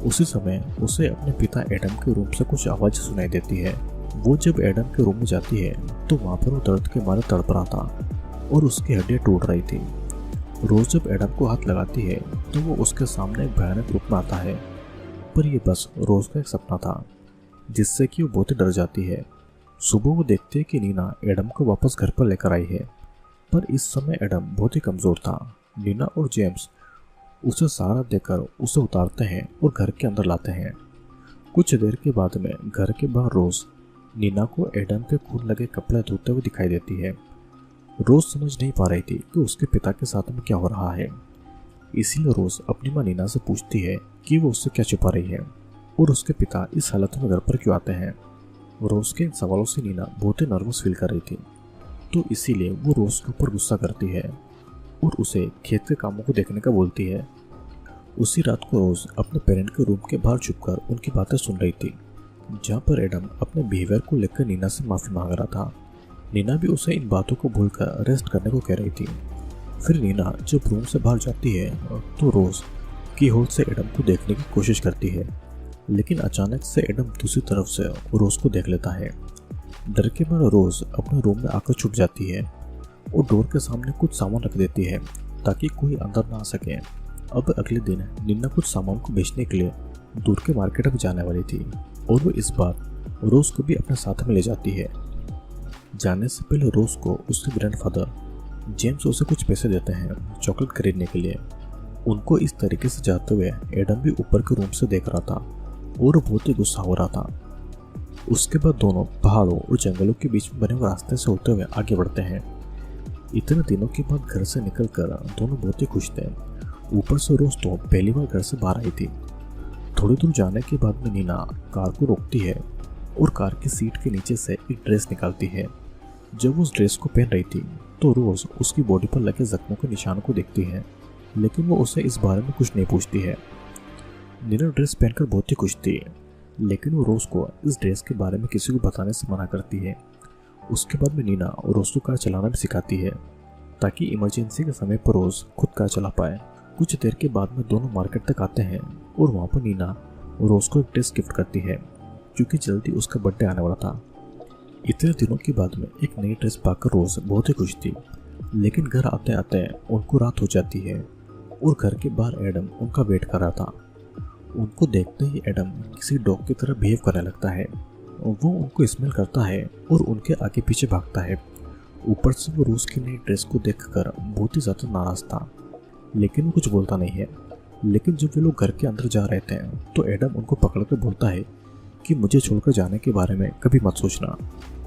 उसी समय उसे अपने पिता एडम के रूम से कुछ आवाज सुनाई देती है। वो जब एडम के रूम में जाती है तो वहाँ पर वो दर्द के मारे तड़प रहा था और उसकी हड्डियाँ टूट रही थी। रोज जब एडम को हाथ लगाती है तो वो उसके सामने एक भयानक रूप में आता है, पर यह बस रोज का एक सपना था जिससे कि वो बहुत ही डर जाती है। सुबह वो देखती है कि नीना एडम को वापस घर पर लेकर आई है, पर इस समय एडम बहुत ही कमजोर था। नीना और जेम्स उसे सहारा देकर उसे उतारते हैं और घर के अंदर लाते हैं। कुछ देर के बाद में घर के बाहर रोज नीना को एडम के खून लगे कपड़े धोते हुए दिखाई देती है। रोज समझ नहीं पा रही थी कि उसके पिता के साथ में क्या हो रहा है, इसीलिए रोज अपनी मां नीना से पूछती है कि वो उससे क्या छुपा रही है और उसके पिता इस हालत में घर पर क्यों आते हैं। रोज के इन सवालों से नीना बहुत ही नर्वस फील कर रही थी, तो इसीलिए वो रोज के ऊपर गुस्सा करती है और उसे खेत के कामों को देखने का बोलती है। उसी रात को रोज अपने पेरेंट के रूम के बाहर छुपकर उनकी बातें सुन रही थी, जहाँ पर एडम अपने बिहेवियर को लेकर नीना से माफी मांग रहा था। नीना भी उसे इन बातों को भूलकर रेस्ट करने को कह रही थी। फिर नीना जब रूम से बाहर जाती है तो रोज की होल से एडम को देखने की कोशिश करती है, लेकिन अचानक से एडम दूसरी तरफ से रोज को देख लेता है। डर के मारे रोज अपने रूम में आकर छुप जाती है और डोर के सामने कुछ सामान रख देती है ताकि कोई अंदर ना आ सके। अब अगले दिन नीना कुछ सामान को बेचने के लिए दूर के मार्केट में जाने वाली थी और वो इस बार रोज को भी अपने साथ में ले जाती है। जाने से पहले रोज को उसके ग्रैंडफादर जेम्स उसे कुछ पैसे देते हैं चॉकलेट खरीदने के लिए। उनको इस तरीके से जाते हुए एडम भी ऊपर के रूम से देख रहा था और बहुत ही गुस्सा हो रहा था। उसके बाद दोनों पहाड़ों और जंगलों के बीच में बने हुए रास्ते से होते हुए आगे बढ़ते हैं। इतने दिनों के बाद घर से निकलकर दोनों बहुत ही खुश थे। ऊपर से रोज तो पहली बार घर से बाहर आई थी। थोड़ी दूर जाने के बाद में नीना कार को रोकती है और कार की सीट के नीचे से एक ड्रेस निकालती है। जब उस ड्रेस को पहन रही थी तो रोज उसकी बॉडी पर लगे जख्मों के निशानों को देखती है, लेकिन वो उसे इस बारे में कुछ नहीं पूछती है। नीना ड्रेस पहनकर बहुत ही खुश थी, लेकिन वो रोज को इस ड्रेस के बारे में किसी को बताने से मना करती है। उसके बाद में नीना रोज को कार चलाना भी सिखाती है ताकि इमरजेंसी के समय पर रोज खुद कार चला पाए। कुछ देर के बाद में दोनों मार्केट तक आते हैं और वहाँ पर नीना रोज को एक ड्रेस गिफ्ट करती है क्योंकि जल्दी उसका बर्थडे आने वाला था। इतने दिनों के बाद में एक नई ड्रेस पाकर रोज बहुत ही खुश थी, लेकिन घर आते आते उनको रात हो जाती है और घर के बाहर एडम उनका वेट कर रहा था। उनको देखते ही एडम किसी डॉग की तरह बिहेव करने लगता है। वो उनको स्मेल करता है और उनके आगे पीछे भागता है। ऊपर से वो रोज की नई ड्रेस को देखकर बहुत ही ज्यादा नाराज था, लेकिन वो कुछ बोलता नहीं है। लेकिन जब वे लोग घर के अंदर जा रहे थे तो एडम उनको पकड़कर बोलता है कि मुझे छोड़कर जाने के बारे में कभी मत सोचना।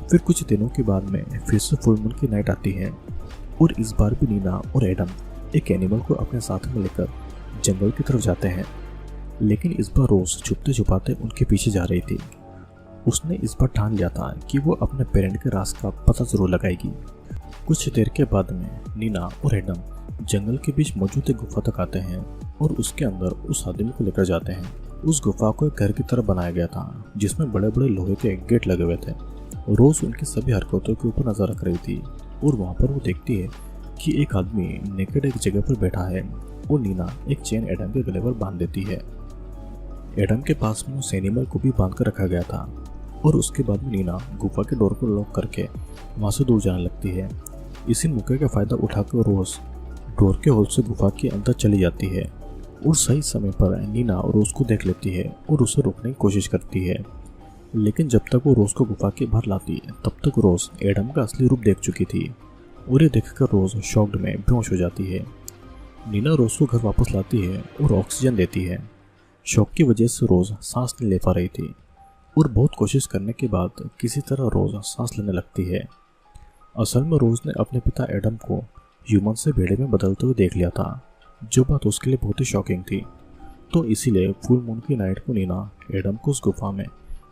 फिर कुछ दिनों के बाद में फिर से फुल मून की नाइट आती है और इस बार भी नीना और एडम एक एनिमल को अपने साथ में लेकर जंगल की तरफ जाते हैं, लेकिन इस बार रोज छुपते छुपाते उनके पीछे जा रही थी। उसने इस बार ठान लिया था कि वो अपने पेरेंट के राज का पता जरूर लगाएगी। कुछ देर के बाद में नीना और एडम जंगल के बीच मौजूद एक गुफा तक आते हैं और उसके अंदर उस आदमी को लेकर जाते हैं। उस गुफा को एक घर की तरह बनाया गया था जिसमें बड़े बड़े लोहे के गेट लगे हुए थे। रोज उनकी सभी हरकतों के ऊपर नजर रख रही थी और वहाँ पर वो देखती है कि एक आदमी नेकेड एक जगह पर बैठा है और नीना एक चेन एडम के गले पर बांध देती है। एडम के पास में उस एनिमल को भी बांध कर रखा गया था और उसके बाद में नीना गुफा के डोर को लॉक करके वहाँ से दूर जाने लगती है। इसी मौके का फायदा उठाकर रोज डोर के होल से गुफा के अंदर चली जाती है और सही समय पर नीना रोज को देख लेती है और उसे रोकने की कोशिश करती है, लेकिन जब तक वो रोज को गुफा के बाहर लाती है तब तक रोज एडम का असली रूप देख चुकी थी और ये देखकर रोज शॉक्ड में बेहोश हो जाती है। नीना रोज को घर वापस लाती है और ऑक्सीजन देती है। शॉक की वजह से रोज सांस नहीं ले पा रही थी और बहुत कोशिश करने के बाद किसी तरह रोज सांस लेने लगती है। असल में रोज ने अपने पिता एडम को ह्यूमन से भेड़े में बदलते हुए देख लिया था, जो बात उसके लिए बहुत ही शॉकिंग थी। तो इसीलिए फुल मून की नाइट को नीना एडम को उस गुफा में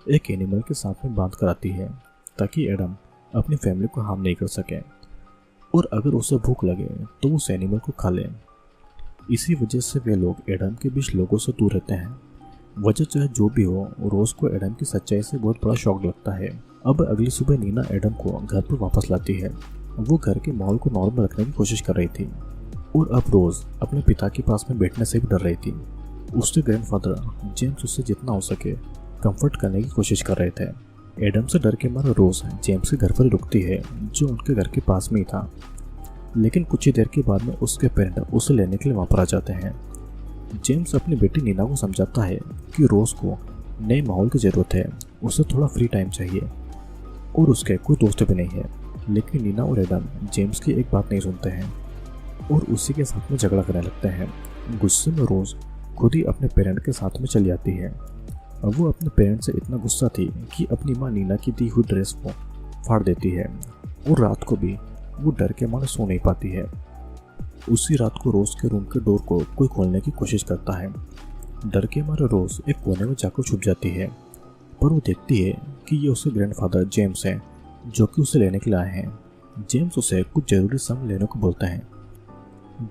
एक एनिमल के साथ में बांध कर आती है ताकि एडम अपनी फैमिली को हार्म नहीं कर सके और अगर उसे भूख लगे तो उस एनिमल को खा ले। इसी वजह से वे लोग एडम के बीच लोगों से दूर रहते हैं। वजह चाहे जो भी हो, रोज को एडम की सच्चाई से बहुत बड़ा शॉक लगता है। अब अगली सुबह नीना एडम को घर पर वापस लाती है। वो घर के माहौल को नॉर्मल रखने की कोशिश कर रही थी। और अब रोज अपने पिता के पास में बैठने से भी डर रही थी। उसके ग्रैंडफादर जेम्स उससे जितना हो सके कंफर्ट करने की कोशिश कर रहे थे। एडम से डर के मारे रोज जेम्स के घर पर ही रुकती है, जो उनके घर के पास में ही था। लेकिन कुछ ही देर के बाद में उसके पेरेंट उसे लेने के लिए वहाँ पर आ जाते हैं। जेम्स अपनी बेटी नीना को समझाता है कि रोज को नए माहौल की ज़रूरत है, उसे थोड़ा फ्री टाइम चाहिए और उसके कोई दोस्त भी नहीं है। लेकिन नीना और एडम जेम्स की एक बात नहीं सुनते हैं और उसी के साथ में झगड़ा करने लगते हैं। गुस्से में रोज खुद ही अपने पेरेंट के साथ में चली आती है। अब वो अपने पेरेंट से इतना गुस्सा थी कि अपनी माँ नीना की दी हुई ड्रेस को फाड़ देती है और रात को भी वो डर के मारे सो नहीं पाती है। उसी रात को रोज के रूम के डोर को कोई खोलने की कोशिश करता है। डर के मारे रोज एक कोने में जाकर छुप जाती है, पर वो देखती है कि ये उसके ग्रैंडफादर जेम्स हैं, जो कि उसे लेने के लिए आए हैं। जेम्स उसे कुछ जरूरी सामान लेने को बोलते हैं।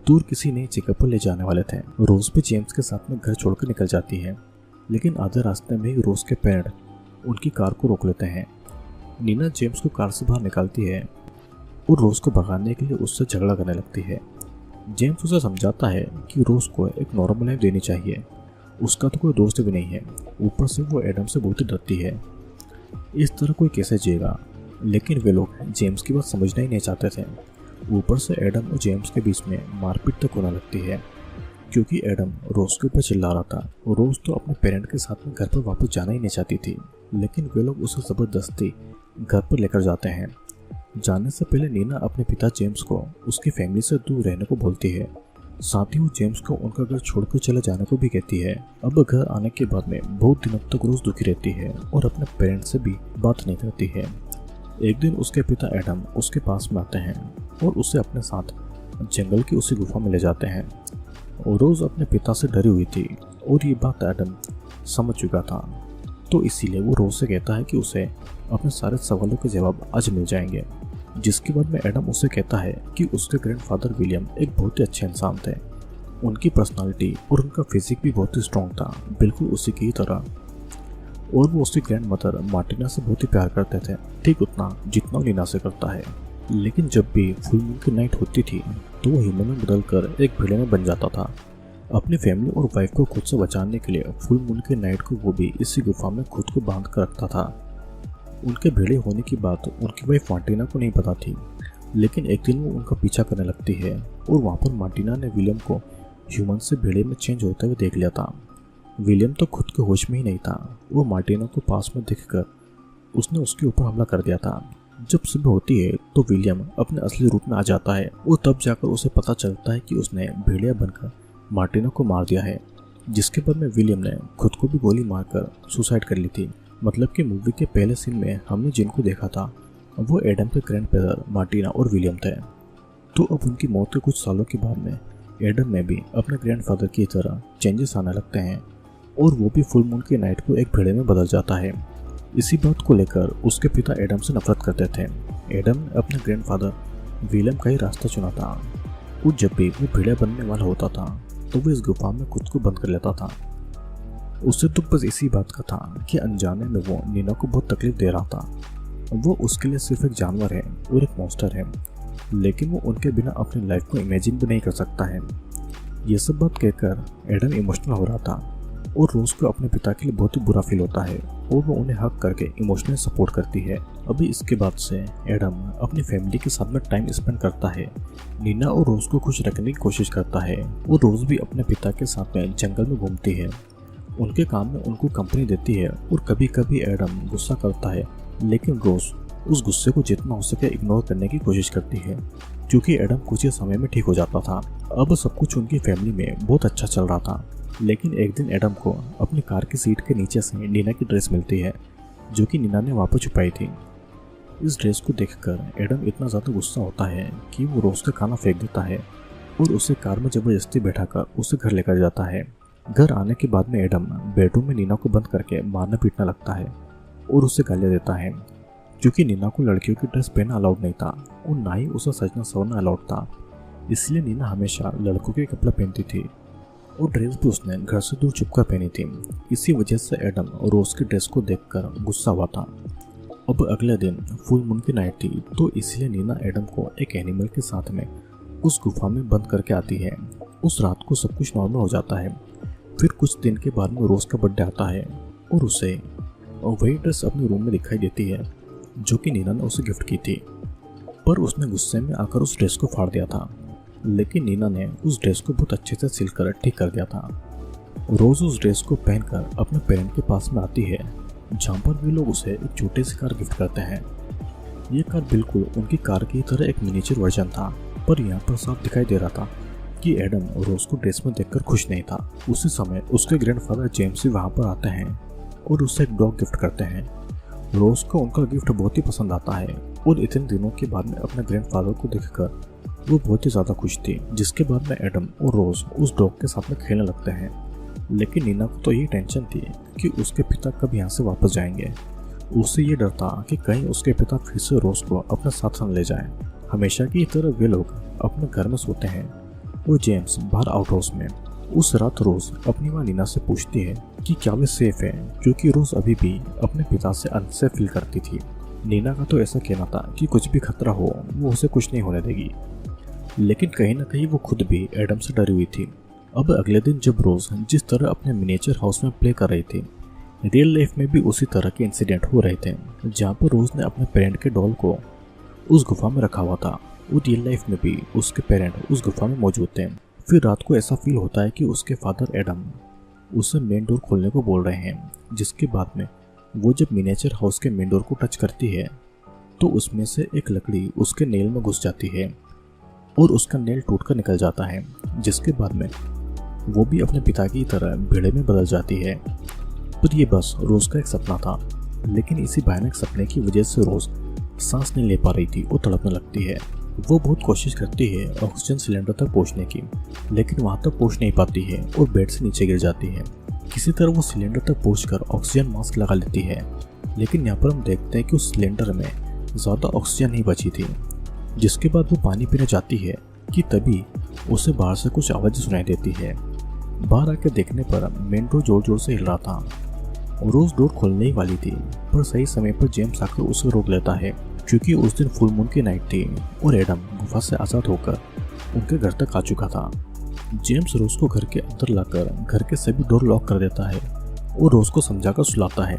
दूर किसी नई जगह पर ले जाने वाले थे। रोज भी जेम्स के साथ में घर छोड़कर निकल जाती है, लेकिन आधे रास्ते में ही रोज के पेरेंट उनकी कार को रोक लेते हैं। नीना जेम्स को कार से बाहर निकालती है और रोज को भगाने के लिए उससे झगड़ा करने लगती है। जेम्स उसे समझाता है कि रोज को एक नॉर्मल लाइफ देनी चाहिए, उसका तो कोई दोस्त भी नहीं है, ऊपर से वो एडम से बहुत ही डरती है। इस तरह कोई कैसे जिएगा। लेकिन वे लोग जेम्स की बात समझना ही नहीं चाहते थे। ऊपर से एडम और जेम्स के बीच में मारपीट तक होने लगती है, क्योंकि एडम रोज के ऊपर चिल्ला रहा था। रोज तो अपने पेरेंट के साथ में घर पर वापस जाना ही नहीं चाहती थी, लेकिन वे लोग उसे जबरदस्ती घर पर लेकर जाते हैं। जाने से पहले नीना अपने पिता जेम्स को उसकी फैमिली से दूर रहने को बोलती है। साथ ही वो जेम्स को उनका घर छोड़कर चले जाने को भी कहती है। अब घर आने के बाद में बहुत दिनों तक रोज दुखी रहती है और अपने पेरेंट्स से भी बात नहीं करती है। एक दिन उसके पिता एडम उसके पास में आते हैं और उसे अपने साथ जंगल की उसी गुफा में ले जाते हैं। रोज अपने पिता से डरी हुई थी और ये बात एडम समझ चुका था, तो इसीलिए वो रोज से कहता है कि उसे अपने सारे सवालों के जवाब आज मिल जाएंगे। जिसके बाद में एडम उसे कहता है कि उसके ग्रैंडफादर विलियम एक बहुत ही अच्छे इंसान थे। उनकी पर्सनालिटी और उनका फिजिक भी बहुत ही स्ट्रॉन्ग था, बिल्कुल उसी की तरह। और वो उसकी ग्रैंड मदर मार्टिना से बहुत ही प्यार करते थे, ठीक उतना जितना वो नीना से करता है। लेकिन जब भी फुल मून की नाइट होती थी तो वो ह्यूमन में बदलकर एक भेड़िया में बन जाता था। अपनी फैमिली और वाइफ को खुद से बचाने के लिए फुल मून की नाइट को वो भी इसी गुफा में खुद को बांध कर रखता था। उनके भेड़े होने की बात उनकी वाइफ मार्टिना को नहीं पता थी, लेकिन एक दिन वो उनका पीछा करने लगती है और वहाँ पर मार्टिना ने विलियम को ह्यूमन से भेड़े में चेंज होते हुए देख लिया था। विलियम तो खुद के होश में ही नहीं था। वो मार्टिना को पास में देखकर उसने उसके ऊपर हमला कर दिया था। जब सुबह होती है तो विलियम अपने असली रूप में आ जाता है और तब जाकर उसे पता चलता है कि उसने भेड़िया बनकर मार्टिना को मार दिया है। जिसके बाद में विलियम ने खुद को भी गोली मारकर सुसाइड कर ली थी। मतलब कि मूवी के पहले सीन में हमने जिनको देखा था वो एडम के ग्रैंडफादर मार्टिना और विलियम थे। तो अब उनकी मौत के कुछ सालों के बाद में एडम में भी अपने ग्रैंडफादर की तरह चेंजेस आने लगते हैं और वो भी फुल मून की नाइट को एक भेड़े में बदल जाता है। इसी बात को लेकर उसके पिता एडम से नफरत करते थे। एडम ने अपने ग्रैंडफादर विलियम का ही रास्ता चुना था और जब भी वो भेड़िया बनने वाला होता था तो वो इस गुफा में खुद को बंद कर लेता था। उसे तो बस इसी बात का था कि अनजाने में वो नीना को बहुत तकलीफ दे रहा था। वो उसके लिए सिर्फ एक जानवर है और एक मॉन्स्टर है, लेकिन वो उनके बिना अपनी लाइफ को इमेजिन भी नहीं कर सकता है। ये सब बात कहकर एडम इमोशनल हो रहा था और रोज को अपने पिता के लिए बहुत ही बुरा फील होता है और वो उन्हें हक करके इमोशनली सपोर्ट करती है। अभी इसके बाद से एडम अपनी फैमिली के साथ में टाइम स्पेंड करता है, नीना और रोज को खुश रखने की कोशिश करता है और रोज भी अपने पिता के साथ में जंगल में घूमती है। उनके काम में उनको कंपनी देती है और कभी कभी एडम गुस्सा करता है, लेकिन रोज उस गुस्से को जितना हो सके इग्नोर करने की कोशिश करती है, क्योंकि एडम कुछ ही समय में ठीक हो जाता था। अब सब कुछ उनकी फैमिली में बहुत अच्छा चल रहा था। लेकिन एक दिन एडम को अपनी कार की सीट के नीचे से नीना की ड्रेस मिलती है, जो कि नीना ने वहाँ पर छुपाई थी। इस ड्रेस को देखकर एडम इतना ज़्यादा गुस्सा होता है कि वो रोज का खाना फेंक देता है और उसे कार में जबरदस्ती बैठाकर उसे घर लेकर जाता है। घर आने के बाद में एडम बेडरूम में नीना को बंद करके मारना पीटना लगता है और उसे गालियाँ देता है, क्योंकि नीना को लड़कियों की ड्रेस पहनना अलाउड नहीं था और ना ही उसे सजना सवरना अलाउड था। इसलिए नीना हमेशा लड़कों के कपड़े पहनती थी और ड्रेस भी उसने घर से दूर छुपकर पहनी थी। इसी वजह से एडम रोज की ड्रेस को देखकर गुस्सा हुआ था। अब अगले दिन फुल मून की नाइट थी, तो इसलिए नीना एडम को एक एनिमल के साथ में उस गुफा में बंद करके आती है। उस रात को सब कुछ नॉर्मल हो जाता है। फिर कुछ दिन के बाद में रोज का बर्थडे आता है और उसे वही ड्रेस अपने रूम में दिखाई देती है जो कि नीना ने उसे गिफ्ट की थी। पर उसने गुस्से में आकर उस ड्रेस को फाड़ दिया था, लेकिन नीना ने उस ड्रेस को बहुत अच्छे से सिलकर ठीक कर दिया था। रोज उस ड्रेस को पहनकर अपने पेरेंट के पास में आती है, जहाँ पर वे लोग उसे एक छोटी सी कार गिफ्ट करते हैं। ये कार बिल्कुल उनकी कार की तरह एक मिनिएचर वर्जन था, पर यहाँ पर साफ दिखाई दे रहा था कि एडम रोज को ड्रेस में देखकर खुश नहीं था। उसी समय उसके ग्रैंडफादर जेम्स भी वहाँ पर आते हैं और उससे एक डॉग गिफ्ट करते हैं। रोज को उनका गिफ्ट बहुत ही पसंद आता है और इतने दिनों के बाद में अपने ग्रैंडफादर को देखकर वो बहुत ही ज़्यादा खुश थी। जिसके बाद में एडम और रोज उस डॉग के साथ में खेलने लगते हैं, लेकिन नीना को तो यही टेंशन थी कि उसके पिता कब यहाँ से वापस जाएंगे। उससे ये डर था कि कहीं उसके पिता फिर से रोज को अपने साथ न ले जाएं। हमेशा की तरह वे लोग अपने घर में सोते हैं और जेम्स बाहर आउट हाउस में। उस रात रोज अपनी माँ नीना से पूछती है कि क्या वे सेफ है, क्योंकि रोज अभी भी अपने पिता से अनसेफ फील करती थी। नीना का तो ऐसा कहना था कि कुछ भी खतरा हो वो उसे कुछ नहीं होने देगी, लेकिन कहीं ना कहीं वो खुद भी एडम से डरी हुई थी। अब अगले दिन जब रोज जिस तरह अपने मिनिएचर हाउस में प्ले कर रही थी, रियल लाइफ में भी उसी तरह के इंसिडेंट हो रहे थे, जहाँ पर रोज ने अपने पेरेंट के डॉल को उस गुफा में रखा हुआ था और रियल लाइफ में भी उसके पेरेंट उस गुफा में मौजूद थे। फिर रात को ऐसा फील होता है कि उसके फादर एडम उसे मेन डोर खोलने को बोल रहे हैं, जिसके बाद में वो जब मिनिएचर हाउस के मेन डोर को टच करती है तो उसमें से एक लकड़ी उसके नेल में घुस जाती है और उसका नेल टूटकर निकल जाता है, जिसके बाद में वो भी अपने पिता की तरह भेड़े में बदल जाती है। पर ये बस रोज का एक सपना था, लेकिन इसी भयानक सपने की वजह से रोज सांस नहीं ले पा रही थी और तड़पने लगती है। वो बहुत कोशिश करती है ऑक्सीजन सिलेंडर तक पहुंचने की, लेकिन वहां तक पहुंच नहीं पाती है और बेड से नीचे गिर जाती है। किसी तरह वो सिलेंडर तक पहुंचकर ऑक्सीजन मास्क लगा लेती है, लेकिन यहाँ पर हम देखते हैं कि उस सिलेंडर में ज़्यादा ऑक्सीजन नहीं बची थी। जिसके बाद वो पानी पीने जाती है कि तभी उसे बाहर से कुछ आवाज़ सुनाई देती है। बाहर आकर देखने पर मेन डोर जोर जोर से हिल रहा था। रोज डोर खोलने ही वाली थी, पर सही समय पर जेम्स आकर उसे रोक लेता है, क्योंकि उस दिन फुल मून की नाइट थी और एडम गुफा से आज़ाद होकर उनके घर तक आ चुका था। जेम्स रोज को घर के अंदर लाकर घर के सभी डोर लॉक कर देता है और रोज को समझाकर सुलाता है।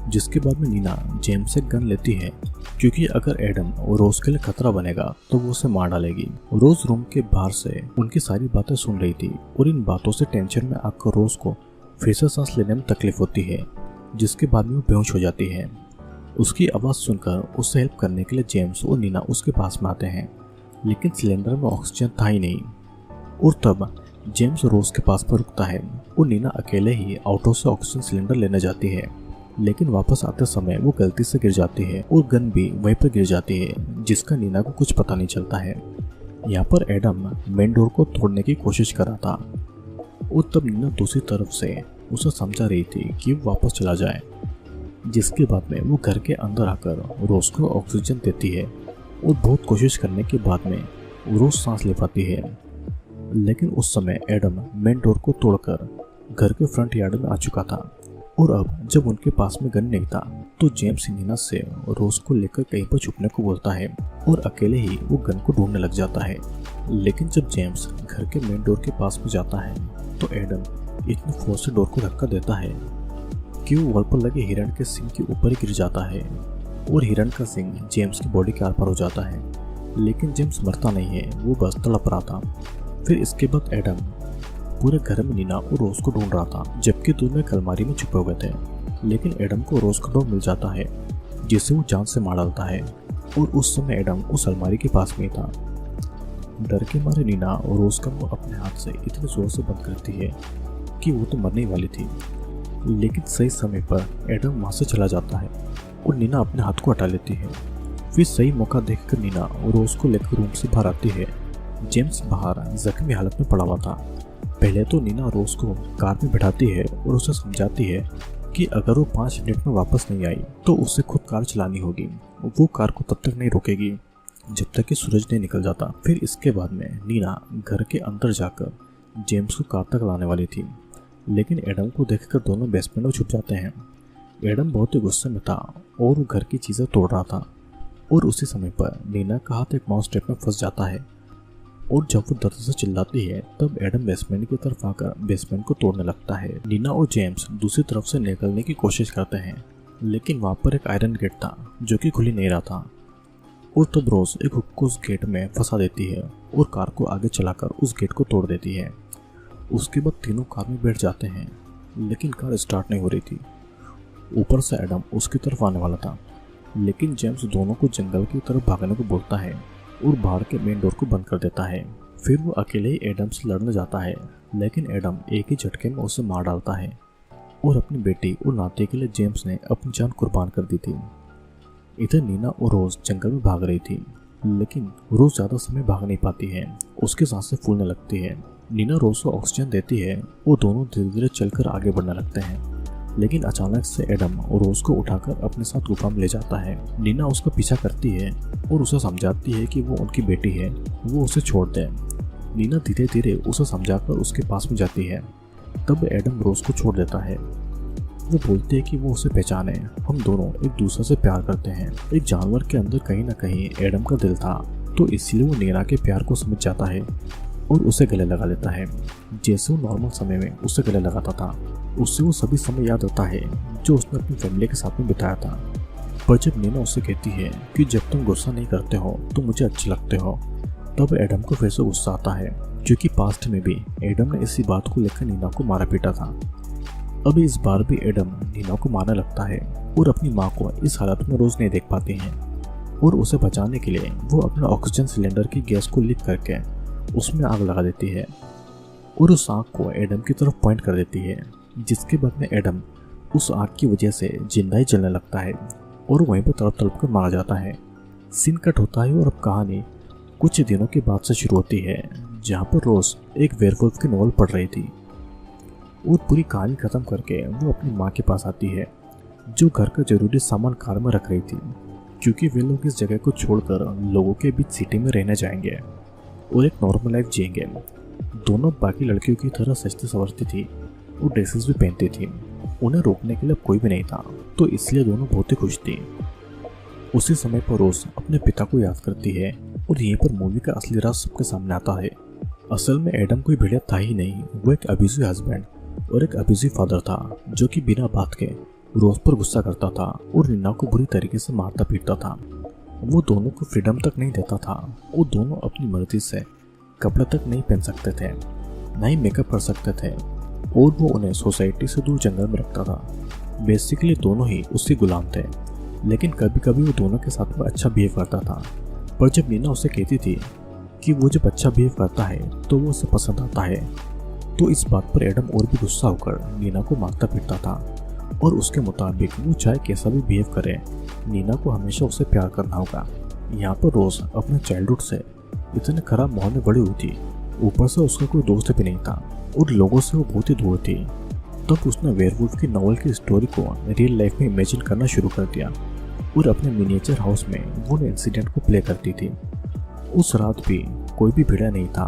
जिसके बाद में नीना जेम्स से गन लेती है, क्योंकि अगर एडम और रोज के लिए खतरा बनेगा तो वो उसे मार डालेगी। रोज रूम के बाहर से उनकी सारी बातें सुन रही थी और इन बातों से टेंशन में आकर रोज को फिर से सांस लेने में तकलीफ होती है, जिसके बाद में वो बेहोश हो जाती है। उसकी आवाज़ सुनकर उससे हेल्प करने के लिए जेम्स और नीना उसके पास में आते हैं, लेकिन सिलेंडर में ऑक्सीजन था ही नहीं। और तब जेम्स रोज के पास पर रुकता है और नीना अकेले ही आउटो से ऑक्सीजन सिलेंडर लेने जाती है, लेकिन वापस आते समय वो गलती से गिर जाती है और गन भी वहीं पर गिर जाती है, जिसका नीना को कुछ पता नहीं चलता है। यहाँ पर एडम मेन डोर को तोड़ने की कोशिश कर रहा था और तब नीना दूसरी तरफ से उसे समझा रही थी कि वो वापस चला जाए। जिसके बाद में वो घर के अंदर आकर रोज को ऑक्सीजन देती है और बहुत कोशिश करने के बाद में रोज सांस ले पाती है। लेकिन उस समय एडम मेन डोर को तोड़कर घर के फ्रंट यार्ड में आ चुका था और अब जब उनके पास में गन नहीं था तो जेम्स नीना से रोज को लेकर कहीं पर छुपने को बोलता है और अकेले ही वो गन को ढूंढने लग जाता है। लेकिन जब जेम्स घर के मेन डोर के पास में जाता है तो एडम इतनी फोर्स से डोर को धक्का देता है कि वो वॉल पर लगे हिरण के सिंग के ऊपर ही गिर जाता है और हिरण का सिंग जेम्स की बॉडी के आर पार हो जाता है। लेकिन जेम्स मरता नहीं है, वो बस तड़प रहा था। फिर इसके बाद एडम पूरे घर में नीना और रोज को ढूंढ रहा था, जबकि दोनों एक अलमारी में छुपे हुए थे। लेकिन एडम को रोज का डॉग मिल जाता है, जिसे वो जान से मार डालता है और उस समय एडम उस अलमारी के पास में ही था। डर के मारे नीना और रोज का मुंह अपने हाथ से इतने जोर से बंद करती है कि वो तो मरने वाली थी। लेकिन सही समय पर एडम वहां से चला जाता है और नीना अपने हाथ को हटा लेती है। फिर सही मौका देखकर नीना रोज को लेकर रूम से बाहर आती है। जेम्स बाहर जख्मी हालत में पड़ा हुआ था। पहले तो नीना रोज को कार में बैठाती है और उसे समझाती है कि अगर वो 5 मिनट में वापस नहीं आई तो उसे खुद कार चलानी होगी। वो कार को तब तक नहीं रोकेगी जब तक कि सूरज नहीं निकल जाता। फिर इसके बाद में नीना घर के अंदर जाकर जेम्स को कार तक लाने वाली थी, लेकिन एडम को देखकर दोनों बेसमेंट में छुप जाते हैं। एडम बहुत ही गुस्से में था और वो घर की चीज़ें तोड़ रहा था और उसी समय पर नीना का हाथ एक माउस ट्रैप में फंस जाता है। और जब वो दर्द से चिल्लाती है तब एडम बेसमेंट की तरफ आकर बेसमेंट को तोड़ने लगता है। नीना और जेम्स दूसरी तरफ से निकलने की कोशिश करते हैं, लेकिन वहाँ पर एक आयरन गेट था जो कि खुल ही नहीं रहा था। और तब रोज एक हुक को उस गेट में फंसा देती है और कार को आगे चलाकर उस गेट को तोड़ देती है। उसके बाद तीनों कार में बैठ जाते हैं, लेकिन कार स्टार्ट नहीं हो रही थी। ऊपर से एडम उसकी तरफ आने वाला था, लेकिन जेम्स दोनों को जंगल की तरफ भागने को बोलता है और बाहर के मेन डोर को बंद कर देता है। फिर वो अकेले ही एडम से लड़ने जाता है, लेकिन एडम एक ही झटके में उसे मार डालता है। और अपनी बेटी और नाते के लिए जेम्स ने अपनी जान कुर्बान कर दी थी। इधर नीना और रोज जंगल में भाग रही थी, लेकिन रोज ज्यादा समय भाग नहीं पाती है, उसकी सांसें फूलने लगती है। नीना रोज को ऑक्सीजन देती है और दोनों धीरे धीरे चलकर आगे बढ़ने लगते हैं, लेकिन अचानक से एडम रोज को उठाकर अपने साथ गुफा में ले जाता है। नीना उसका पीछा करती है और उसे समझाती है कि वो उनकी बेटी है, वो उसे छोड़ दे। नीना धीरे धीरे उसे समझाकर उसके पास में जाती है। तब एडम रोज को छोड़ देता है। वो बोलते हैं कि वो उसे पहचाने, हम दोनों एक दूसरे से प्यार करते हैं। एक जानवर के अंदर कहीं ना कहीं एडम का दिल था, तो इसलिए वो नीना के प्यार को समझ जाता है और उसे गले लगा लेता है, जैसे वो नॉर्मल समय में उसे गले लगाता था। उससे वो सभी समय याद आता है जो उसने अपनी फैमिली के साथ में बिताया था। पर जब नीना उससे कहती है कि जब तुम गुस्सा नहीं करते हो तो मुझे अच्छे लगते हो, तब एडम को फिर से गुस्सा आता है, क्योंकि पास्ट में भी एडम ने इसी बात को लेकर नीना को मारा पीटा था। अब इस बार भी एडम नीना को मारने लगता है और अपनी माँ को इस हालत में रोज नहीं देख पाते हैं, और उसे बचाने के लिए वो अपना ऑक्सीजन सिलेंडर की गैस को लीक करके उसमें आग लगा देती है और उस आग को एडम की तरफ पॉइंट कर देती है, जिसके बाद में एडम उस आग की वजह से जिंदा ही जलने लगता है और वहीं पर तड़प तड़प कर मारा जाता है। सीन कट होता है और अब कहानी कुछ दिनों के बाद से शुरू होती है, जहाँ पर रोज एक वेयरवुल्फ की नॉवल पढ़ रही थी और पूरी कहानी खत्म करके वो अपनी माँ के पास आती है, जो घर का जरूरी सामान कार में रख रही थी, क्योंकि वे लोग इस जगह को छोड़कर लोगों के बीच सिटी में रहने जाएंगे और एक नॉर्मल लाइफ जिएंगे। दोनों बाकी लड़कियों की तरह सजती संवरती थी और ड्रेसेस भी पहनती थी। उन्हें रोकने के लिए कोई भी नहीं था, तो इसलिए दोनों बहुत ही खुश थी। उसी समय पर रोज अपने पिता को याद करती है और यहीं पर मूवी का असली राज सबके सामने आता है। असल में एडम कोई भेड़िया था ही नहीं, वो एक अब्यूसिव हस्बैंड और एक अब्यूसिव फादर था, जो कि बिना बात के रोज पर गुस्सा करता था और नीना को बुरी तरीके से मारता पीटता था। वो दोनों को फ्रीडम तक नहीं देता था। वो दोनों अपनी मर्जी से कपड़े तक नहीं पहन सकते थे, ना ही मेकअप कर सकते थे, और वो उन्हें सोसाइटी से दूर जंगल में रखता था। बेसिकली दोनों ही उसके गुलाम थे, लेकिन कभी कभी वो दोनों के साथ में अच्छा बिहेव करता था। पर जब नीना उसे कहती थी कि वो जब अच्छा बिहेव करता है तो वो उसे पसंद आता है, तो इस बात पर एडम और भी गुस्सा होकर नीना को मारता पीटता था, और उसके मुताबिक वो चाहे कैसा भी बिहेव करे, नीना को हमेशा उसे प्यार करना होगा। यहाँ पर रोज अपने चाइल्डहुड से इतने खराब माहौल में बड़ी हुई थी, ऊपर से उसका कोई दोस्त भी नहीं था और लोगों से वो बहुत ही दूर थी। तब उसने वेयरवुल्फ की नॉवल की स्टोरी को रियल लाइफ में इमेजिन करना शुरू कर दिया और अपने मिनिएचर हाउस में वो इंसिडेंट को प्ले करती थी। उस रात भी कोई भी भिड़ा नहीं था।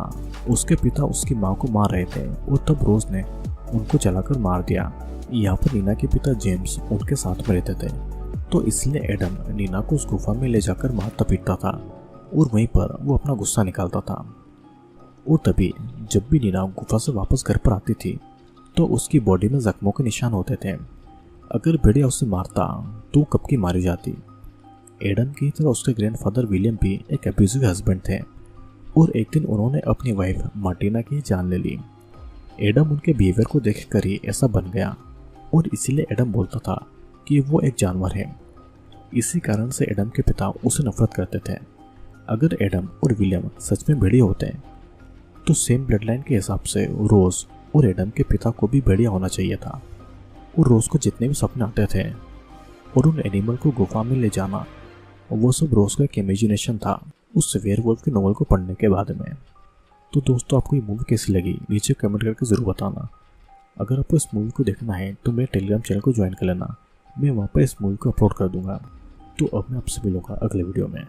उसके पिता उसकी माँ को मार रहे थे और तब रोज ने उनको जलाकर मार दिया। यहाँ पर नीना के पिता जेम्स उनके साथ में रहते थे, तो इसलिए एडम नीना को उस गुफा में ले जाकर मारता पीटता था और वहीं पर वो अपना गुस्सा निकालता था। और तभी जब भी नीना गुफा से वापस घर पर आती थी तो उसकी बॉडी में जख्मों के निशान होते थे। अगर भेड़िया उसे मारता तो कब की मारी जाती। एडम की तरह उसके ग्रैंडफादर विलियम भी एक अब्यूसिव हस्बैंड थे और एक दिन उन्होंने अपनी वाइफ मार्टिना की जान ले ली। एडम उनके बिहेवियर को देखकर ही ऐसा बन गया और इसीलिए एडम बोलता था कि वो एक जानवर है। इसी कारण से एडम के पिता उसे नफरत करते थे। अगर एडम और विलियम सच में भेड़िया होते तो सेम ब्लड लाइन के हिसाब से रोज और एडम के पिता को भी भेड़िया होना चाहिए था। और रोज को जितने भी सपने आते थे और उन एनिमल को गुफा में ले जाना, वो सब रोज का एक इमेजिनेशन था उस वेयरवुल्फ की नॉवल को पढ़ने के बाद में। तो दोस्तों, आपको ये मूवी कैसी लगी नीचे कमेंट करके ज़रूर बताना। अगर आपको इस मूवी को देखना है तो मेरे टेलीग्राम चैनल को ज्वाइन कर लेना, मैं वहाँ पर इस मूवी को अपलोड कर दूंगा। तो अब मैं आपसे मिलूंगा अगले वीडियो में।